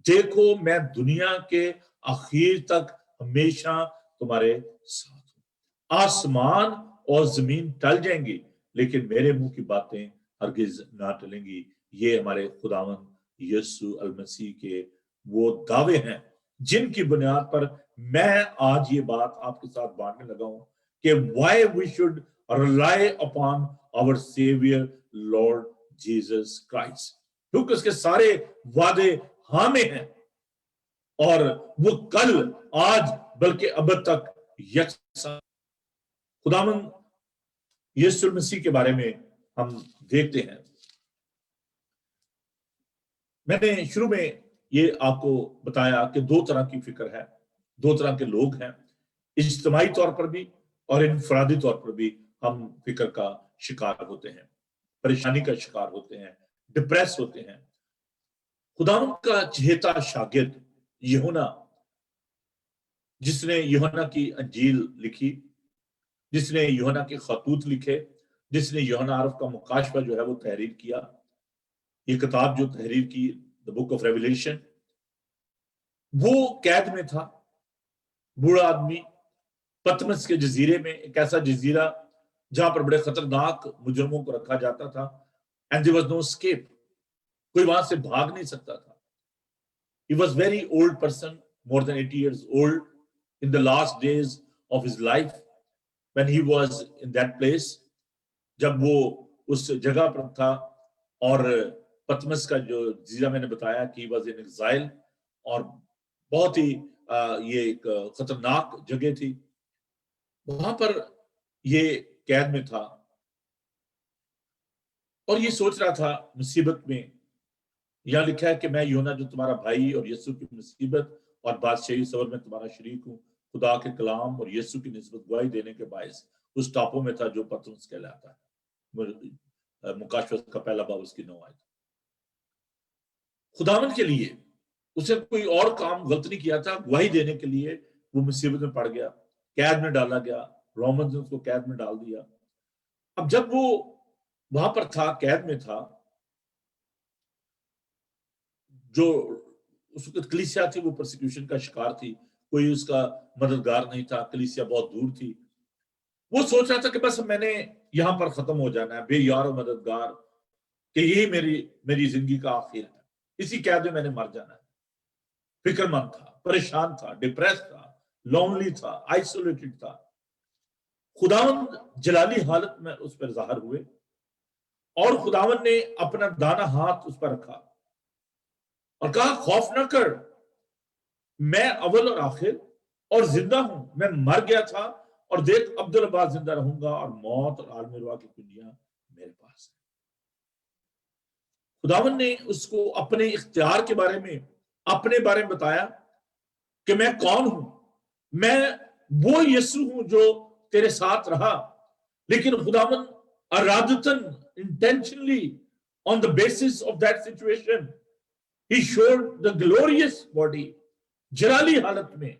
देखो मैं दुनिया के आखिर तक हमेशा तुम्हारे साथ हूं। आसमान और जमीन टल जाएंगी लेकिन मेरे मुंह की बातें हरगिज ना टलेंगी। ये हमारे खुदावंद यीशु अल मसीह के वो दावे हैं जिनकी बुनियाद पर मैं आज ये बात आपके साथ बांटने लगा हूं कि why we should rely upon our saviour Lord Jesus Christ, क्योंकि उसके सारे वादे हाँ में हैं और वो कल, आज, बल्कि अब तक यकसा। खुदावंद यीशु मसीह के बारे में हम देखते हैं। मैंने शुरू में ये आपको बताया कि दो तरह की फिक्र है, दो तरह के लोग हैं, इज्तिमाई तौर पर भी और इनफरादी तौर पर भी हम फिक्र का शिकार होते हैं, परेशानी का शिकार होते हैं, डिप्रेस होते हैं। खुदावंद का चहेता शागिर्द यूहन्ना, जिसने यूहन्ना की अंजील लिखी, जिसने यूहन्ना के खतूत लिखे, जिसने यूहन्ना अरफ का मुकाशफा जो है वो तहरीर किया, ये किताब जो तहरीर की द बुक ऑफ रेवलेशन, वो कैद में था, बूढ़ा आदमी, पतमस के जजीरे में, एक ऐसा जजीरा जहां पर बड़े खतरनाक मुजरमों को रखा जाता था, and there was no escape, कोई वहां से भाग नहीं सकता था। He was very old person, more than 80 years old, in the last days of his life when he was in that place, जब वो उस जगह पर था। और पतमस का जो जीरा मैंने बताया कि he was in exile, और बहुत ही ये एक खतरनाक जगह थी, वहां पर ये कैद में था और ये सोच रहा था मुसीबत में। यहां लिखा है कि मैं यूहन्ना जो तुम्हारा भाई और यीशु की मुसीबत और बादशाही सबर में तुम्हारा शरीक हूँ, खुदा के कलाम और यीशु की निस्बत गवाही देने के बायस उस टापू में था जो पतरस कहलाता है। मुकाशफा का पहला बाब उसकी 9 आयत। खुदावंद के लिए उसे कोई और काम गलत नहीं किया था, गवाही देने के लिए वो मुसीबत में पड़ गया, कैद में डाला गया, रोमन ने उसको कैद में डाल दिया। अब जब वो वहां पर था, कैद में था, जो उसकी कलीसिया थी वो प्रोसिक्यूशन का शिकार थी, कोई उसका मददगार नहीं था, कलीसिया बहुत दूर थी। वो सोच रहा था कि बस मैंने यहां पर खत्म हो जाना है, बेयार और मददगार, कि यही मेरी जिंदगी का आखिर है, इसी कैद में मैंने मर जाना है। फिक्रमंद था, परेशान था, डिप्रेस था, लोनली था, आइसोलेटेड था। खुदावंद जलाली हालत में उस पर जाहिर हुए और खुदावंद ने अपना दाना हाथ उस पर रखा और कहा, खौफ न कर, मैं अव्वल और आखिर और जिंदा हूं। मैं मर गया था और देख अब्दुल अब्बास जिंदा रहूंगा और मौत और आलम रुआ की कुंजियां मेरे पास है। खुदावंद ने उसको अपने इख्तियार के बारे में, अपने बारे में बताया कि मैं कौन हूं, मैं वो यीशु हूं जो तेरे साथ रहा। लेकिन खुदावन अरादतन, intentionally, on the basis of that situation, he showed the glorious body. जलाली हालत में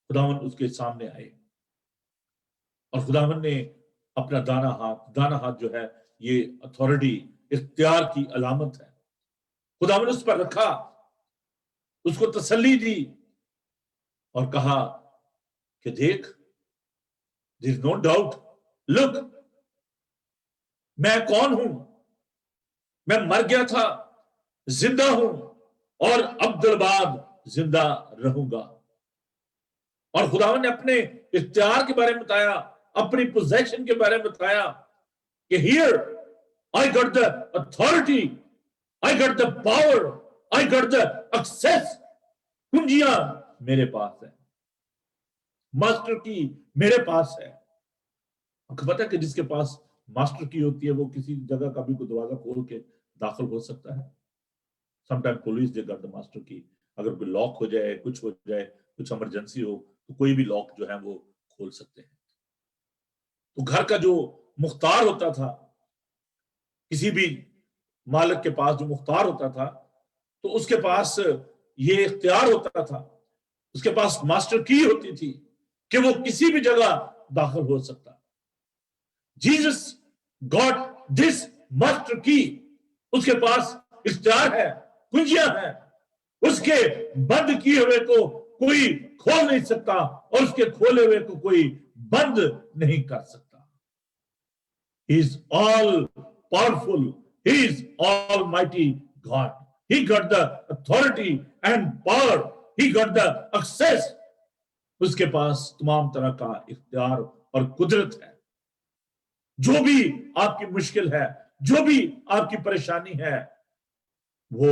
खुदावन उसके सामने आए और खुदावन ने अपना दाना हाथ जो है, ये अथॉरिटी, इख्तियार की अलामत है, खुदावन उस पर रखा, उसको तसल्ली दी और कहा कि देख, there is no doubt, look, मैं कौन हूं, मैं मर गया था, जिंदा हूं और अब्दुल बाद जिंदा रहूंगा। और खुदावन ने अपने इख्तियार के बारे में बताया, अपनी पोजेशन के बारे में बताया कि here I got the authority, I got the power, I got the access. कुंजियां मेरे पास है, मास्टर की मेरे पास है। आपको पता है कि जिसके पास मास्टर की होती है वो किसी जगह का भी कोई दरवाजा खोल के दाखिल हो सकता है। Sometime police they got the master की। अगर कोई लॉक हो जाए, कुछ हो जाए, कुछ इमरजेंसी हो, तो कोई भी लॉक जो है वो खोल सकते हैं। तो घर का जो मुख्तार होता था, किसी भी मालिक के पास जो मुख्तार होता था, तो उसके पास ये इख्तियार होता था, उसके पास मास्टर की होती थी कि वो किसी भी जगह दाखिल हो सकता। जीसस गॉट दिस मास्टर की। उसके पास इख्तियार है, कुंजियां हैं, उसके बंद किए हुए को कोई खोल नहीं सकता और उसके खोले हुए को कोई बंद नहीं कर सकता। He is all powerful, he is almighty God, he got the authority and power, he got the access। उसके पास तमाम तरह का इख्तियार और कुदरत है। जो भी आपकी मुश्किल है, जो भी आपकी परेशानी है, वो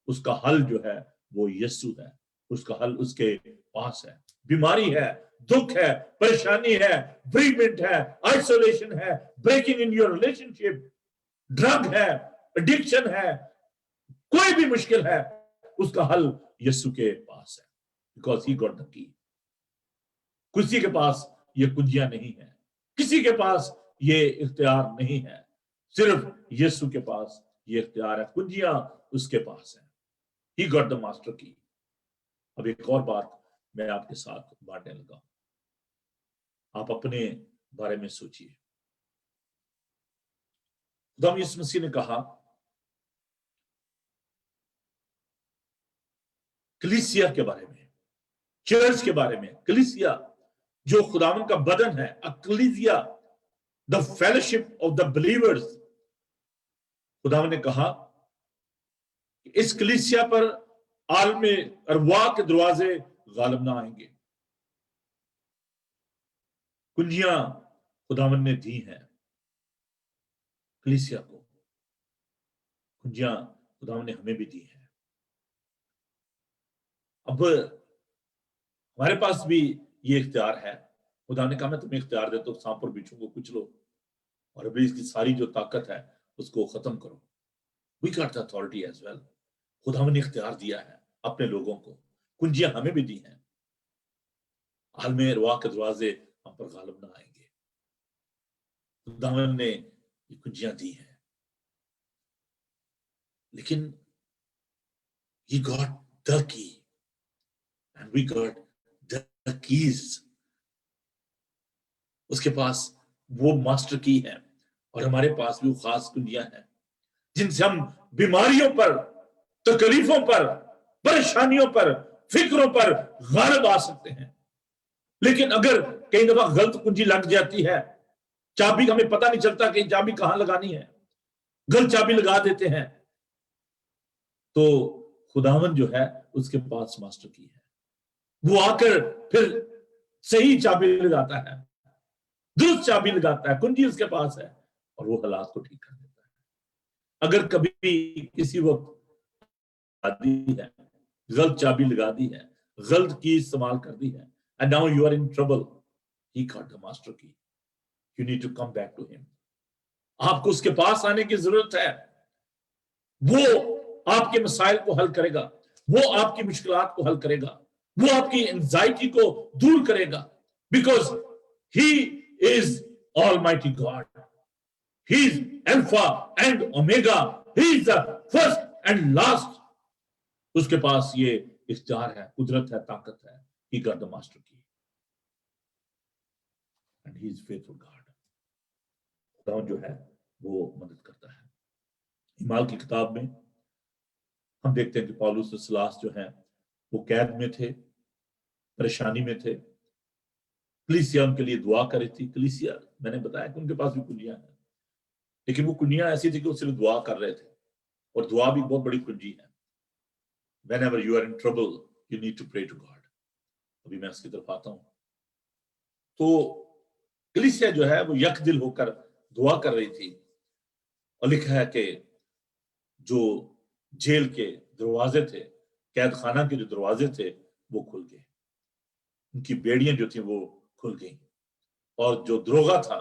उसका हल जो है वो यीशु है, उसका हल उसके पास है। बीमारी है, दुख है, परेशानी है, बेरीमेंट है, आइसोलेशन है, breaking in your relationship, drug है, एडिक्शन है, कोई भी मुश्किल है, उसका हल यीशु के पास है, because he got the key. किसी के पास ये कुंजियां नहीं है, किसी के पास ये इख्तियार नहीं है, सिर्फ यीशु के पास ये इख्तियार है, कुंजियां उसके पास है। ही गॉट द मास्टर की। अब एक और बात मैं आपके साथ बांटने लगा, आप अपने बारे में सोचिए। खुदा यीशु मसीह ने कहा, कलीसिया के बारे में, चर्च के बारे में, कलीसिया जो खुदावन का बदन है, अक्लीसिया, the fellowship of the believers. खुदावन ने कहा इस कलीसिया पर आलमे अरवाह के दरवाजे गालिब ना आएंगे। कुंजियां खुदावन ने दी हैं कलीसिया को, कुंजियां खुदावन ने हमें भी दी हैं। अब हमारे पास भी ये इख्तियार है। खुदा ने कहा मैं तुम्हें इख्तियार देता हूं, सांप और बिच्छू को कुचलो और अभी इसकी सारी जो ताकत है उसको खत्म करो। We got the authority as well. खुदा ने इख्तियार दिया है अपने लोगों को, कुंजियां हमें भी दी हैं। आलमे अरवाह के दरवाजे हम पर गालिब ना आएंगे। खुदा ने ये कुंजियां दी हैं, लेकिन he got the key and we got the keys। उसके पास वो मास्टर की है और हमारे पास भी वो खास कुंजियां हैं जिनसे हम बीमारियों पर, तकलीफों पर, परेशानियों पर, फिक्रों पर गालिब आ सकते हैं। लेकिन अगर कई दफा गलत कुंजी लग जाती है, चाबी हमें पता नहीं चलता कि चाबी कहां लगानी है, गलत चाबी लगा देते हैं, तो खुदावन जो है उसके पास मास्टर की है, वो आकर फिर सही चाबी लगाता है, दुरुस्त चाबी लगाता है, कुंजी उसके पास है और वो हालात को ठीक कर देता है। अगर कभी किसी वक्त दी है, गलत चाबी लगा दी है, गलत की इस्तेमाल कर दी है, and now you are in trouble, he got the master key, you need to come back to him। आपको उसके पास आने की जरूरत है। वो आपके मसाइल को हल करेगा, वो आपकी मुश्किलात को हल करेगा, वो आपकी एंजाइटी को दूर करेगा, because he is almighty God, he is alpha and omega, he is the first and last. उसके पास ये इख्तियार है, कुदरत है, ताकत है, ही गॉट द मास्टर की, and he is faithful God. खुदा जो है वो मदद करता है। ईमाल की किताब में हम देखते हैं कि पौलुस और सिलास जो है वो कैद में थे, परेशानी में थे, कलीसिया उनके लिए दुआ कर रही थी। कलीसिया, मैंने बताया कि उनके पास भी कुंजियां हैं, लेकिन वो कुंजियां ऐसी थी कि वो सिर्फ दुआ कर रहे थे, और दुआ भी बहुत बड़ी कुंजी है। Whenever you are in trouble, you need to pray to God. अभी मैं इसकी तरफ आता हूं। तो कलीसिया जो है वो यक दिल होकर दुआ कर रही थी, और लिखा है कि जो जेल के दरवाजे थे, कैद खाना के जो दरवाजे थे वो खुल गए, उनकी बेड़ियां जो थी वो खुल गई, और जो दरोगा था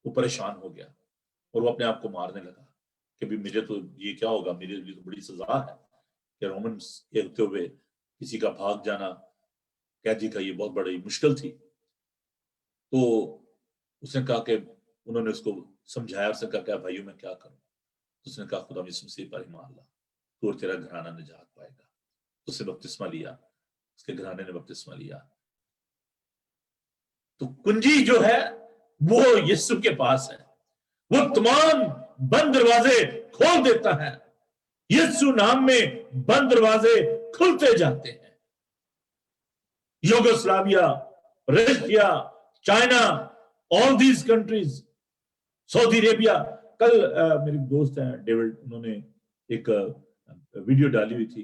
वो परेशान हो गया, और वो अपने आप को मारने लगा कि भी मुझे तो ये क्या होगा, मेरे लिए तो बड़ी सजा है कि रोमन्स के होते हुए किसी का भाग जाना कैदी का ये बहुत बड़ी मुश्किल थी। तो उसने कहा कि उन्होंने उसको समझाया, उसने कहा क्या भाइयों मैं क्या करूं? उसने कहा खुदा यीशु मसीह पर ईमान ला, तो और तेरा घराना निजात पाएगा। उसने बपतिस्मा लिया, उसके घराने ने बपतिस्मा लिया। तो कुंजी जो है वो यीशु के पास है, वो तमाम बंद दरवाजे खोल देता है। यीशु नाम में बंद दरवाजे खुलते जाते हैं। Yugoslavia, Russia, China, all these countries, Saudi Arabia. कल मेरे दोस्त हैं डेविड, उन्होंने एक वीडियो डाली हुई थी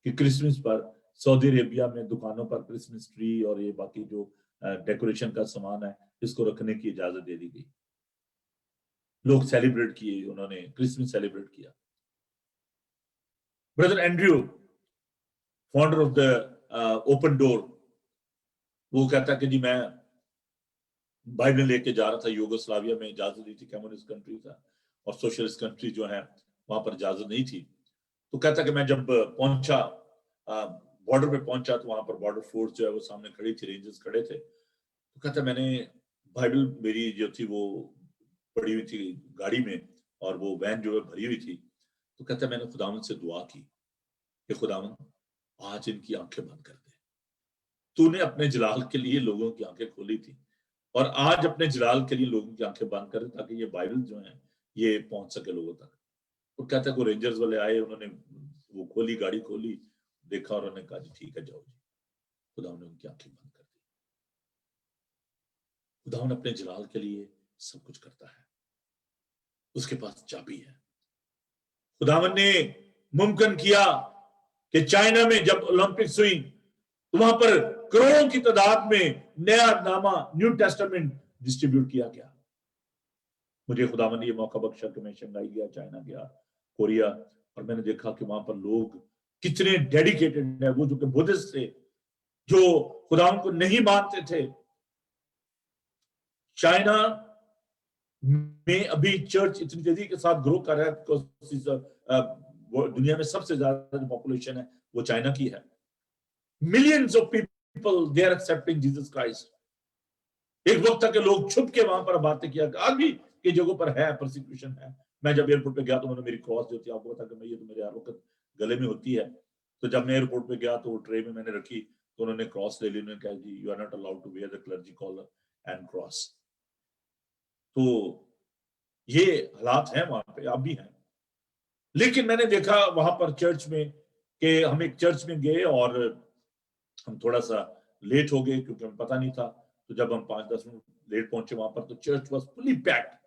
कि क्रिसमस पर सऊदी अरेबिया में दुकानों पर क्रिसमस ट्री और ये बाकी जो डेकोरेशन का सामान है इसको रखने की इजाजत दे दी गई। लोग सेलिब्रेट किए, उन्होंने क्रिसमस सेलिब्रेट किया। Brother Andrew, founder of the open door, वो कहता कि जी मैं बाइबल लेके जा रहा था यूगोस्लाविया में, इजाजत दी थी, कम्युनिस्ट कंट्री था और सोशलिस्ट कंट्री जो है वहां पर इजाजत नहीं थी। तो कहता कि मैं जब पहुंचा, बॉर्डर पे पहुंचा, तो वहां पर बॉर्डर फोर्स जो है वो सामने खड़ी थी, रेंजर्स खड़े थे। तो कहता मैंने बाइबल मेरी जो थी वो पड़ी हुई थी गाड़ी में, और वो वैन जो है भरी हुई थी। तो कहता मैंने खुदावंद से दुआ की कि खुदावंद आज इनकी आंखें बंद कर दे। तूने अपने जलाल के लिए लोगों की आंखें खोली थी, और आज अपने जलाल के लिए लोगों की आंखें बंद कर दे, ताकि ये बाइबल जो है ये पहुंच सके लोगों तक। तो कहता है रेंजर्स वाले आए, उन्होंने वो खोली, गाड़ी खोली, देखा, और उन्होंने कहा जी ठीक है जाओ जी। खुदा ने उनकी आंखें बंद कर दी। खुदा ने अपने जलाल के लिए सब कुछ करता है, उसके पास चाबी है। खुदावन ने मुमकिन किया कि चाइना में जब ओलंपिक्स हुई तो वहां पर करोड़ों की तादाद में नया नामा न्यू टेस्टामेंट डिस्ट्रीब्यूट किया गया। मुझे खुदावन ने ये मौका बख्शा कि मैं शंघाई गया, चाइना गया, कोरिया, और मैंने देखा कि वहां पर लोग कितने डेडिकेटेड है। वो जो कि बुद्धिस्ट थे, जो खुदावन को नहीं मानते थे। चाइना में अभी चर्च इतनी तेजी के साथ ग्रो कर रहा है, बिकॉज़ दुनिया में सबसे ज्यादा जो पॉपुलेशन है वो चाइना की है। Millions of people they are accepting Jesus Christ. एक वक्त तक के लोग छुप के वहां पर बातें किया, आज भी की जगहों पर है, परसिक्यूशन है। मैं जब एयरपोर्ट पे गया तो उन्होंने मेरी क्रॉस जो थी, आपको पता कि मैं ये तो मेरे हर वक्त गले में होती है, तो जब मैं एयरपोर्ट पे गया तो ट्रे में मैंने रखी, तो उन्होंने क्रॉस ले ली। उन्होंने कहा जी you are not allowed to wear the clergy collar and cross. तो ये हालात हैं वहां पे, अब भी हैं। लेकिन मैंने देखा वहां पर चर्च में कि हम एक चर्च में गए और हम थोड़ा सा लेट हो गए क्योंकि हमें पता नहीं था। तो जब हम 5-10 मिनट लेट पहुंचे वहां पर, तो चर्च वाज फुली पैक्ड।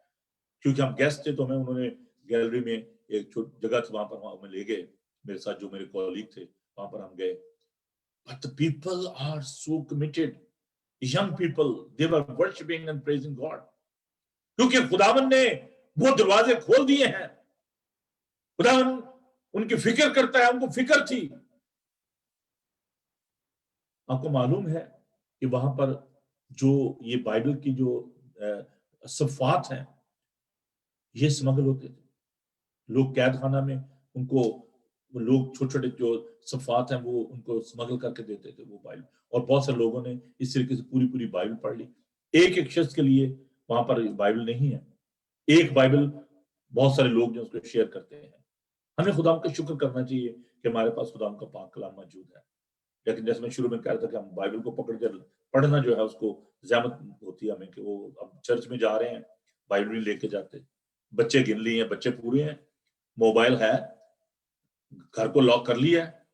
क्योंकि हम गेस्ट थे तो हमें उन्होंने गैलरी में एक छोटी जगह थी, वहां पर हमें ले गए, मेरे साथ जो मेरे कॉलीग थे वहां पर हम गए। But the people are so committed, young people, they were worshipping and praising God, क्योंकि खुदावन ने वो दरवाजे खोल दिए हैं। खुदावन उनकी फिक्र करता है, उनको फिक्र थी। आपको मालूम है कि वहां पर जो ये बाइबल की जो सफ़ात हैं ये स्मगल होते थे। लोग कैद खाना में उनको वो लोग छोटे छोटे जो सफात हैं वो उनको स्मगल करके देते थे वो बाइबल, और बहुत सारे लोगों ने इस तरीके से पूरी पूरी बाइबल पढ़ ली। एक एक शख्स के लिए वहां पर बाइबल नहीं है, एक बाइबल बहुत सारे लोग जो उसको शेयर करते हैं। हमें खुदा का शुक्र करना चाहिए कि हमारे पास खुदा का पाक कलाम मौजूद है। लेकिन जैसे मैं शुरू में कह रहा था कि हम बाइबल को पकड़ कर पढ़ना जो है उसको ज़हमत होती है हमें, कि वो अब चर्च में जा रहे हैं बाइबल नहीं लेके जाते, बच्चे गिन लिए हैं, बच्चे पूरे हैं, मोबाइल है, घर को लॉक कर लिया है।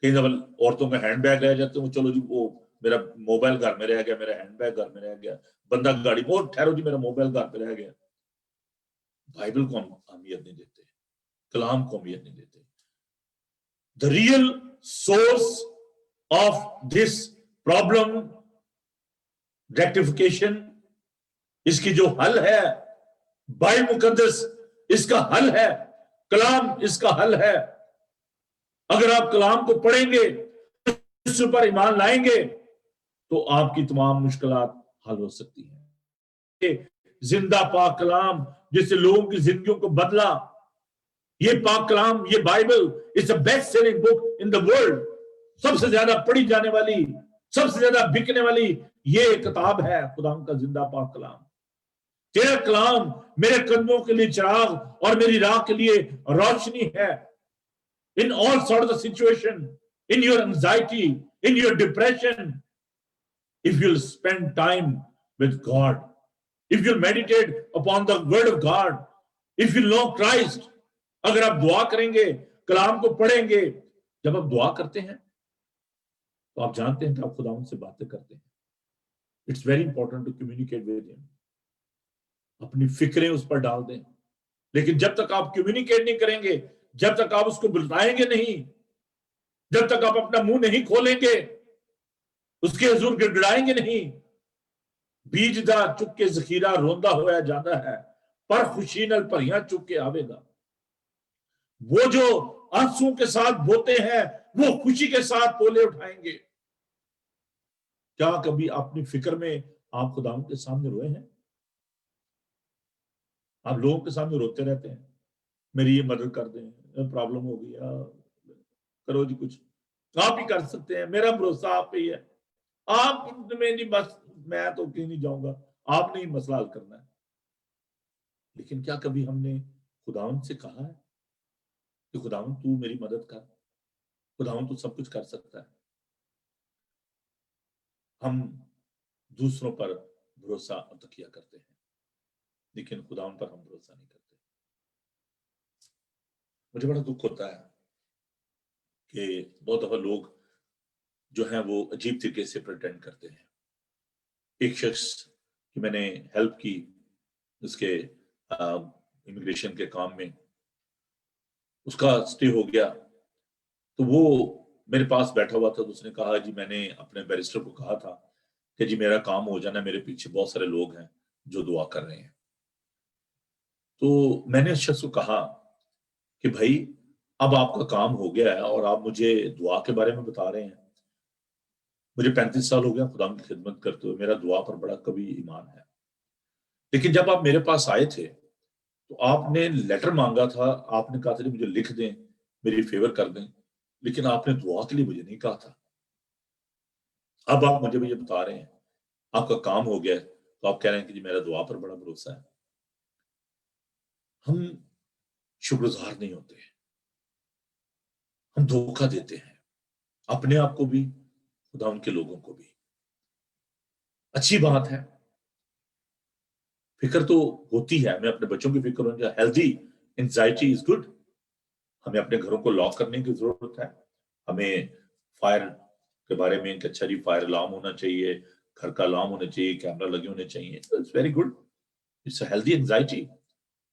कई दफा औरतों के हैंड बैग रह जाते हैं, चलो जी वो मेरा मोबाइल घर में रह गया, मेरा हैंड बैग घर में रह गया, बंदा गाड़ी बहुत ठहरो जी मेरा मोबाइल घर पे रह गया। बाइबल को हम अहमियत नहीं देते, कलाम को अहमियत नहीं देते। The real source of this problem rectification, इसकी जो हल है बाइबल मुकद्दस, इसका हल है, कलाम इसका हल है। अगर आप कलाम को पढ़ेंगे, इस पर ईमान लाएंगे, तो आपकी तमाम मुश्किलात हल हो सकती हैं। जिंदा पाक कलाम जिससे लोगों की जिंदगियों को बदला, ये पाक कलाम, ये Bible is the best selling book in the world. सबसे ज्यादा पढ़ी जाने वाली, सबसे ज्यादा बिकने वाली ये किताब है खुदा का जिंदा पाक कलाम। तेरा कलाम मेरे कदमों के लिए चिराग और मेरी राह के लिए रोशनी है। In all sorts of situation, in your anxiety, in your depression, if you'll spend time with God, if you'll meditate upon the word of God, if you know Christ, अगर आप दुआ करेंगे, कलाम को पढ़ेंगे, जब आप दुआ करते हैं तो आप जानते हैं कि आप खुदा से बातें करते हैं। It's very important to communicate with him. अपनी फिक्रें उस पर डाल दें, लेकिन जब तक आप कम्युनिकेट नहीं करेंगे, जब तक आप उसको बुलाएंगे नहीं, जब तक आप अपना मुंह नहीं खोलेंगे, उसके हुजूर गिड़गिड़ाएंगे नहीं, बीज दा चुक के जखीरा रोंदा होया जाता है, पर खुशी नल भरियां चुक के आवेगा। वो जो आंसुओं के साथ बोते हैं वो खुशी के साथ पोले उठाएंगे। क्या कभी अपनी फिक्र में आप खुदावंद के सामने रोए हैं? आप लोगों के सामने रोते रहते हैं, मेरी ये मदद कर दें, प्रॉब्लम हो गई, करो जी कुछ, आप ही कर सकते हैं, मेरा भरोसा आप पे ही है, आप में नहीं, बस मैं तो कहीं नहीं जाऊंगा, आपने ही मसला हल करना है। लेकिन क्या कभी हमने खुदावंद से कहा है कि खुदावंद तू मेरी मदद कर, खुदावंद तू सब कुछ कर सकता है? हम दूसरों पर भरोसा और तकिया करते हैं, लेकिन खुदावंद पर हम भरोसा नहीं करते। मुझे बड़ा दुख होता है कि बहुत दफा लोग जो हैं वो अजीब तरीके से प्रिटेंड करते हैं। एक शख्स की मैंने हेल्प की, उसके इमिग्रेशन के काम में, उसका स्टे हो गया, तो वो मेरे पास बैठा हुआ था, तो उसने कहा जी मैंने अपने बैरिस्टर को कहा था कि जी मेरा काम हो जाना, मेरे पीछे बहुत सारे लोग हैं जो दुआ कर रहे हैं। तो मैंने उस शख्स को कहा कि भाई अब आपका काम हो गया है और आप मुझे दुआ के बारे में बता रहे हैं। मुझे 35 साल हो गया खुदा की खिदमत करते हुए, मेरा दुआ पर बड़ा कभी ईमान है, लेकिन जब आप मेरे पास आए थे तो आपने लेटर मांगा था, आपने कहा था मुझे लिख दें, मेरी फेवर कर दें, लेकिन आपने दुआ के लिए मुझे नहीं कहा था। अब आप मुझे ये बता रहे हैं आपका काम हो गया, तो आप कह रहे हैं कि जी मेरा दुआ पर बड़ा भरोसा है। हम शुक्रगुजार नहीं होते, हम धोखा देते हैं अपने आप को भी, खुदा उनके लोगों को भी। अच्छी बात है, फिक्र तो होती है, हमें अपने बच्चों की फिक्र होनी चाहिए। Healthy anxiety is good. हमें अपने घरों को लॉक करने की जरूरत है, हमें फायर के बारे में कि अच्छा जी फायर अलार्म होना चाहिए, घर का अलार्म होना चाहिए, कैमरा लगे होने चाहिए। It's very good, it's a healthy anxiety.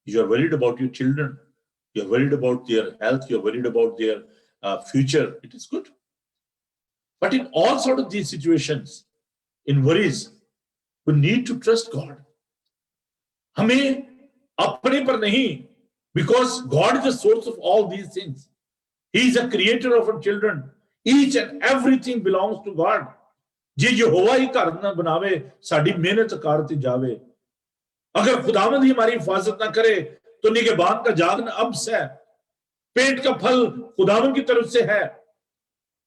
You are worried about your children, you are worried about their health, you are worried about their future. It is good. But in all sort of these situations, in worries, we need to trust God. हमें अपने पर नहीं, because God is the source of all these things. He is a creator of our children. Each and everything belongs to God. जे यहोवा ही घर ना बनावे, साड़ी मेहनत करती जावे। अगर खुदावंद ही हमारी हिफाजत ना करे तो निगहबान का जागना अब्स है। पेट का फल खुदावन की तरफ से है,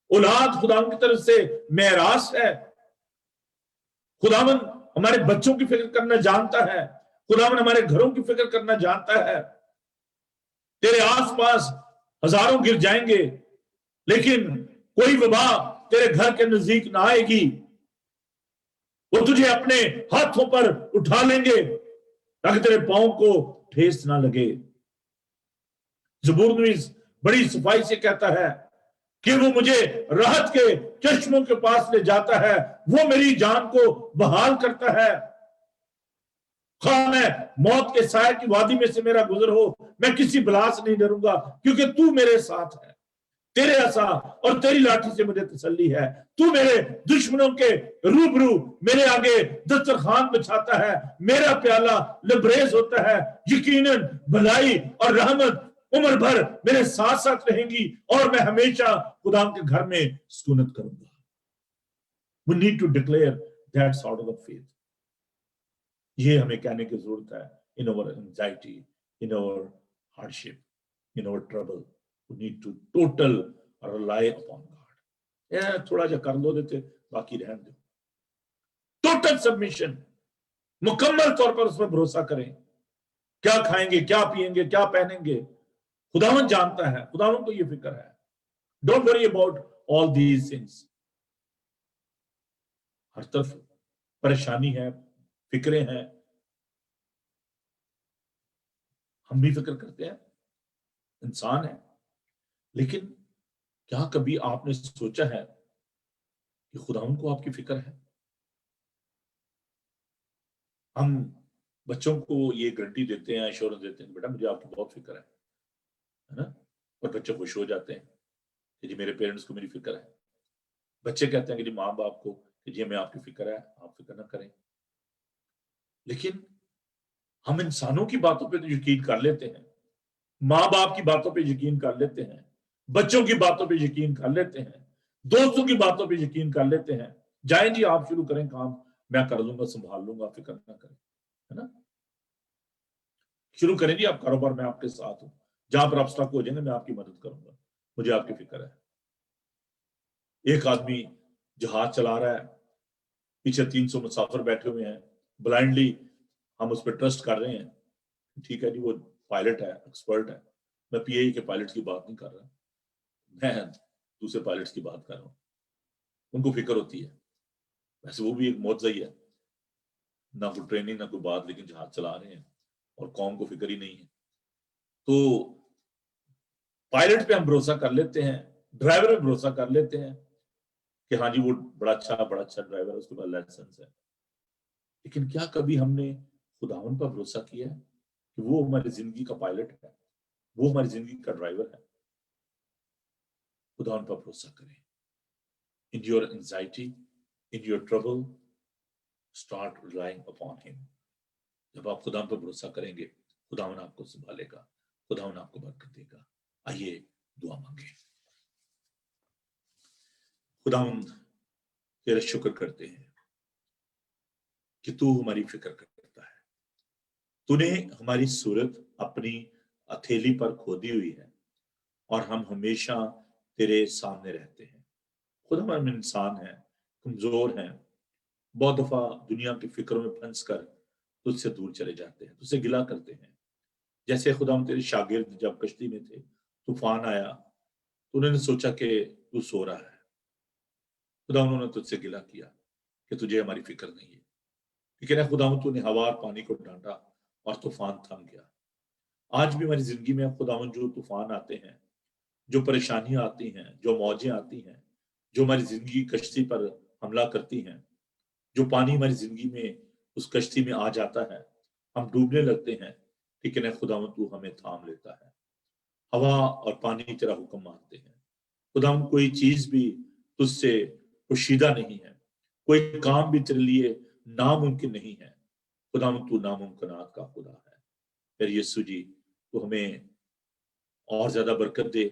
औलाद खुदावन की तरफ से मेरास है। खुदावन हमारे बच्चों की फिक्र करना जानता है, खुदावन हमारे घरों की फिक्र करना जानता है। तेरे आसपास हजारों गिर जाएंगे, लेकिन कोई वबा तेरे घर के नजदीक ना आएगी। वो तुझे अपने हाथों पर उठा लेंगे ताकि तेरे पांव को ठेस ना लगे। ज़बूर नवीस बड़ी सफाई से कहता है कि वो मुझे राहत के चश्मों के पास ले जाता है, वो मेरी जान को बहाल करता है। खा मैं मौत के साए की वादी में से मेरा गुजर हो, मैं किसी बला से नहीं डरूंगा, क्योंकि तू मेरे साथ है। तेरे असा और तेरी लाठी से मुझे तसल्ली है। तू मेरे दुश्मनों के रूबरू मेरे आगे दस्तरखान बिछाता है। मेरा प्याला लबरेज होता है। यकीनन भलाई और रहमत उम्र भर मेरे साथ साथ रहेंगी और मैं हमेशा खुदा के घर में सुकूनत करूंगा। We need to declare that sort of faith. ये हमें कहने की जरूरत है। In our anxiety, in our hardship, in our trouble, we need to total rely upon God. ये थोड़ा जा कर दो देते, बाकी रहने दो। टोटल सबमिशन, मुकम्मल तौर पर उस पर भरोसा करें। क्या खाएंगे, क्या पिएंगे, क्या पहनेंगे, खुदावन जानता है, खुदावन को ये फिक्र है। Don't worry about all these things. हर तरफ परेशानी है, फिक्रें हैं, हम भी फिक्र करते हैं, इंसान है। लेकिन क्या कभी आपने सोचा है कि खुदावन को आपकी फिक्र है? हम बच्चों को ये गारंटी देते हैं, एश्योरेंस देते हैं, बेटा मुझे आपकी बहुत फिक्र है ना? और बच्चे खुश हो जाते हैं कि जी मेरे पेरेंट्स को मेरी फिक्र है। बच्चे कहते हैं कि जी माँ बाप को कि जी हमें आपकी फिक्र है, आप फिक्र ना करें। लेकिन हम इंसानों की बातों पे तो यकीन कर लेते हैं, माँ बाप की बातों पे यकीन कर लेते हैं, बच्चों की बातों पे यकीन कर लेते हैं, दोस्तों की बातों पे यकीन कर लेते हैं। जाएं जी आप शुरू करें काम, मैं कर लूंगा, संभाल लूंगा, फिक्र ना करें, है ना? शुरू करें जी आप कारोबार, मैं आपके साथ हूं, जहां पर आप स्टक हो जाएंगे मैं आपकी मदद करूंगा, मुझे आपकी फिक्र है। एक आदमी जहाज चला रहा है, पीछे 300 मुसाफिर बैठे हुए हैं, ब्लाइंडली हम उस पर ट्रस्ट कर रहे हैं। ठीक है जी, वो पायलट है, एक्सपर्ट है। मैं पीएई के पायलट की बात नहीं कर रहा, मैं दूसरे पायलट्स की बात कर रहा हूँ। उनको फिक्र होती है, वैसे वो भी एक मौजज़ा ही है, ना कोई ट्रेनिंग ना कोई बात, लेकिन जहाज चला रहे हैं और कौम को फिक्र ही नहीं है। तो पायलट पे हम भरोसा कर लेते हैं, ड्राइवर पे भरोसा कर लेते हैं कि हाँ जी वो बड़ा अच्छा ड्राइवर है, उसके पास लाइसेंस है। लेकिन क्या कभी हमने खुदावन पर भरोसा किया है कि वो हमारी जिंदगी का पायलट है, वो हमारी जिंदगी का ड्राइवर है? खुदावन पर भरोसा करें। In your anxiety, in your trouble, start relying upon him. जब आप खुदावन पर भरोसा करेंगे, खुदावन आपको संभालेगा, खुदावन आपको बरकत देगा। आइए दुआ मांगे। खुदावन तेरा शुक्र करते हैं कि तू हमारी फिक्र करता है। तूने हमारी सूरत अपनी हथेली पर खोदी हुई है और हम हमेशा तेरे सामने रहते हैं। खुदा हम इंसान हैं, कमजोर हैं, बहुत दफा दुनिया की फिक्रों में फंस कर तुझसे दूर चले जाते हैं, तुझसे गिला करते हैं। जैसे खुदा हम तेरे शागिर्द जब कश्ती में थे, तूफान आया तो उन्होंने सोचा कि तू सो रहा है। खुदा उन्होंने तुझसे गिला किया कि तुझे हमारी फिक्र नहीं है। लेकिन खुदा तूने हवा और पानी को डांटा और तूफान थम गया। आज भी हमारी जिंदगी में खुदावन जो तूफान आते हैं, जो परेशानियां आती हैं, जो मौजें आती हैं, जो हमारी जिंदगी की कश्ती पर हमला करती हैं, जो पानी हमारी जिंदगी में उस कश्ती में आ जाता है, हम डूबने लगते हैं, लेकिन है खुदावन तू हमें थाम लेता है। हवा और पानी तेरा हुक्म मानते हैं। खुदावन कोई चीज भी तुझसे पोशीदा नहीं है, कोई काम भी तेरे लिए नामुमकिन नहीं है। खुदावन तू नामुमकिनात का खुदा है। फिर यीशु जी तू हमें और ज्यादा बरकत दे,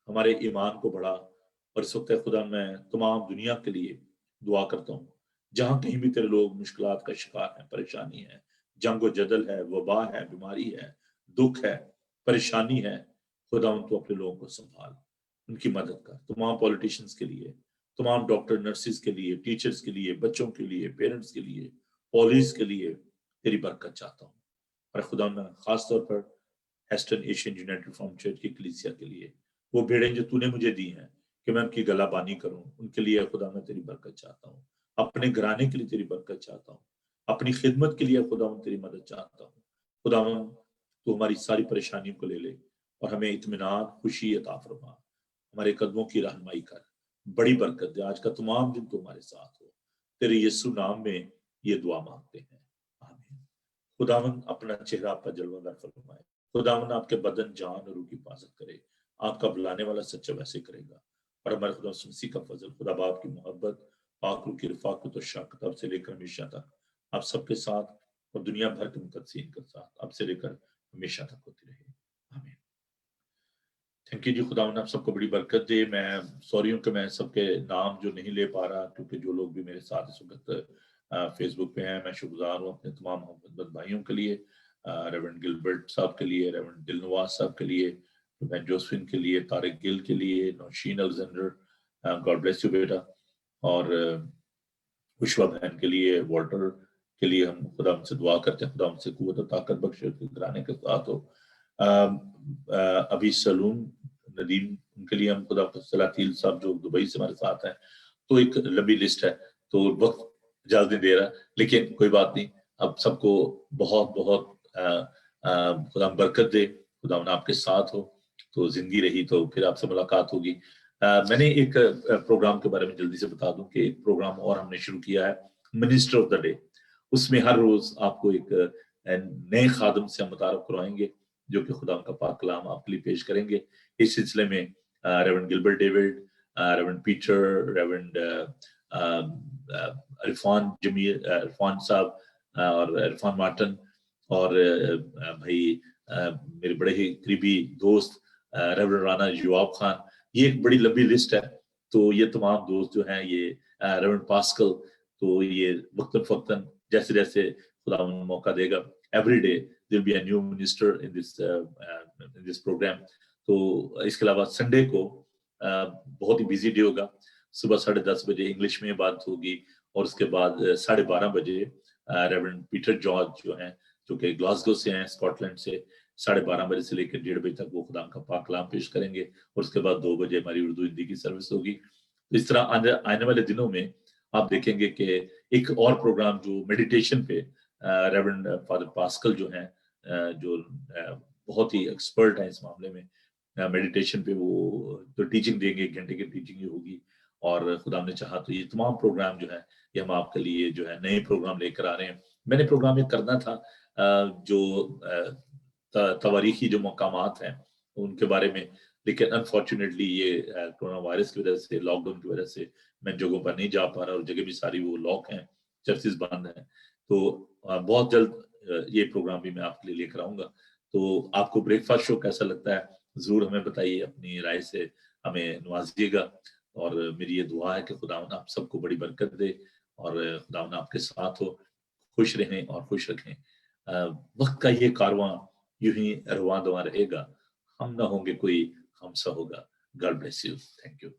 हमारे ईमान को बढ़ा। और इस वक्त खुदा मैं तमाम दुनिया के लिए दुआ करता हूँ, जहां कहीं भी तेरे लोग मुश्किलात का शिकार है, परेशानी है, जंग व जदल है, वबा है, बीमारी है, दुख है, परेशानी है, खुदावन तू अपने लोगों को संभाल, उनकी मदद कर। तमाम पॉलिटिशियंस के लिए, तमाम डॉक्टर नर्सिस के लिए, टीचर्स के लिए, बच्चों के लिए, पेरेंट्स के लिए, पुलिस के लिए तेरी बरकत चाहता हूँ। और खुदा मैं खास तौर पर hasten Asian United Reform church की कलीसिया के लिए, वो भेड़ें जो तूने मुझे दी हैं कि मैं उनकी गलाबानी करूं, उनके लिए खुदा मैं तेरी बरकत चाहता हूँ। अपने घराने के लिए तेरी बरकत चाहता हूँ, अपनी खिदमत के लिए खुदा तेरी मदद चाहता हूँ। खुदा तू हमारी सारी परेशानियों को ले ले और हमें इत्मीनान, खुशी अता फरमा। हमारे कदमों की रहनुमाई कर, बड़ी बरकत दे। आज का तमाम दिन तू हमारे साथ हो। तेरे यीशु नाम में ये दुआ मांगते हैं, आमीन। खुदावन अपना चेहरा आप पर जलवादार फरमाए। खुदावन आपके बदन, जान और रूह की हिफाजत करे। आपका बुलाने वाला सच्चा वैसे करेगा। और हमारे खुदा मसीह का फजल, खुदा बाप की मोहब्बत, पाक रूह की रफाकत और शफ़क़त अब से लेकर हमेशा तक आप सबके साथ और दुनिया भर के मुक़द्दसीन के साथ अब से लेकर हमेशा तक होती रहे, आमीन। थैंक यू जी। खुदावन आप सबको बड़ी बरकत दे। मैं सॉरी हूँ कि मैं सबके नाम जो नहीं ले पा रहा, क्योंकि जो लोग भी मेरे साथ इस वक्त फेसबुक पे हैं, मैं शुक्रगुज़ार हूँ अपने तमाम मोहम्मद भाइयों के लिए, रेवरेंड गिलबर्ट साहब के लिए, रेवरेंड दिलनवाज साहब के लिए, रुबैन जोसेफिन के लिए, तारिक गिल के लिए, Nausheen Alexander, God bless you बेटा, और विश्वा बहन के लिए, वाल्टर के लिए हम खुदा हमसे दुआ करते हैं, खुदा हमसे कुव्वत और ताकत बख्शे, घराने के साथ हो। अभी सलूम नदीम, उनके लिए हम खुदा सलातील साहब जो दुबई से हमारे साथ हैं। तो एक लंबी लिस्ट है, तो वक्त इजाजत नहीं दे रहा, लेकिन कोई बात नहीं। अब सबको बहुत बहुत खुदा बरकत दे, खुदा आपके साथ हो। तो जिंदगी रही तो फिर आपसे मुलाकात होगी। मैंने एक प्रोग्राम के बारे में जल्दी से बता दूं कि एक प्रोग्राम और हमने शुरू किया है, मिनिस्टर ऑफ द डे। उसमें हर रोज आपको एक नए खादम से हम मुतारफ करवाएंगे, जो कि खुदा का पाक कलाम आपके लिए पेश करेंगे। इस सिलसिले में reverend Gilbert David, reverend Peter, reverend Irfan Zameer, Irfan साहब और इरफान मार्टन, और भाई मेरे बड़े ही करीबी दोस्त रेवरेंड राना युवाब खान। ये एक बड़ी लंबी लिस्ट है। तो ये तमाम दोस्त जो हैं, ये रेवरेंड पास्कल, तो ये वक्तन फक्तन जैसे जैसे खुदा मौका देगा, every day there be a new minister in this programme. तो इसके अलावा संडे को बहुत ही बिजी डे होगा। सुबह 10:30 बजे इंग्लिश में बात होगी, और उसके बाद 12:30 बजे रेवरेंड पीटर जॉर्ज जो हैं, जो कि ग्लासगो से हैं, स्कॉटलैंड से, 12:30 बजे से लेकर 1:30 बजे तक वो खुदा का पाक कलाम पेश करेंगे। और उसके बाद 2 बजे हमारी उर्दू हिंदी की सर्विस होगी। इस तरह आने वाले दिनों में आप देखेंगे कि एक और प्रोग्राम जो मेडिटेशन पे रेवरेंड फादर पास्कल जो हैं, जो बहुत ही एक्सपर्ट हैं इस मामले में, मेडिटेशन पे वो तो टीचिंग देंगे, 1 घंटे की टीचिंग होगी। और खुदा ने चाहा तो ये तमाम प्रोग्राम जो है, ये हम आपके लिए जो है नए प्रोग्राम लेकर आ रहे हैं। मैंने प्रोग्राम ये करना था जो तवारीखी जो मकामात हैं उनके बारे में, लेकिन अनफॉर्चुनेटली ये कोरोना वायरस की वजह से, लॉकडाउन की वजह से मैं जगहों पर नहीं जा पा रहा, और जगह भी सारी वो लॉक हैं, चर्चेस बंद हैं। तो बहुत जल्द ये प्रोग्राम भी मैं आपके लिए लेकर आऊंगा। तो आपको ब्रेकफास्ट शो कैसा लगता है, जरूर हमें बताइए, अपनी राय से हमें नवाजिएगा। और मेरी ये दुआ है कि खुदावन आप सबको बड़ी बरकत दे, और खुदावन आपके साथ हो, खुश रहें और खुश रखें। वक्त का ये कारवां यूं ही रवां दवा रहेगा, हम ना होंगे कोई हमसा होगा। God bless you, thank you.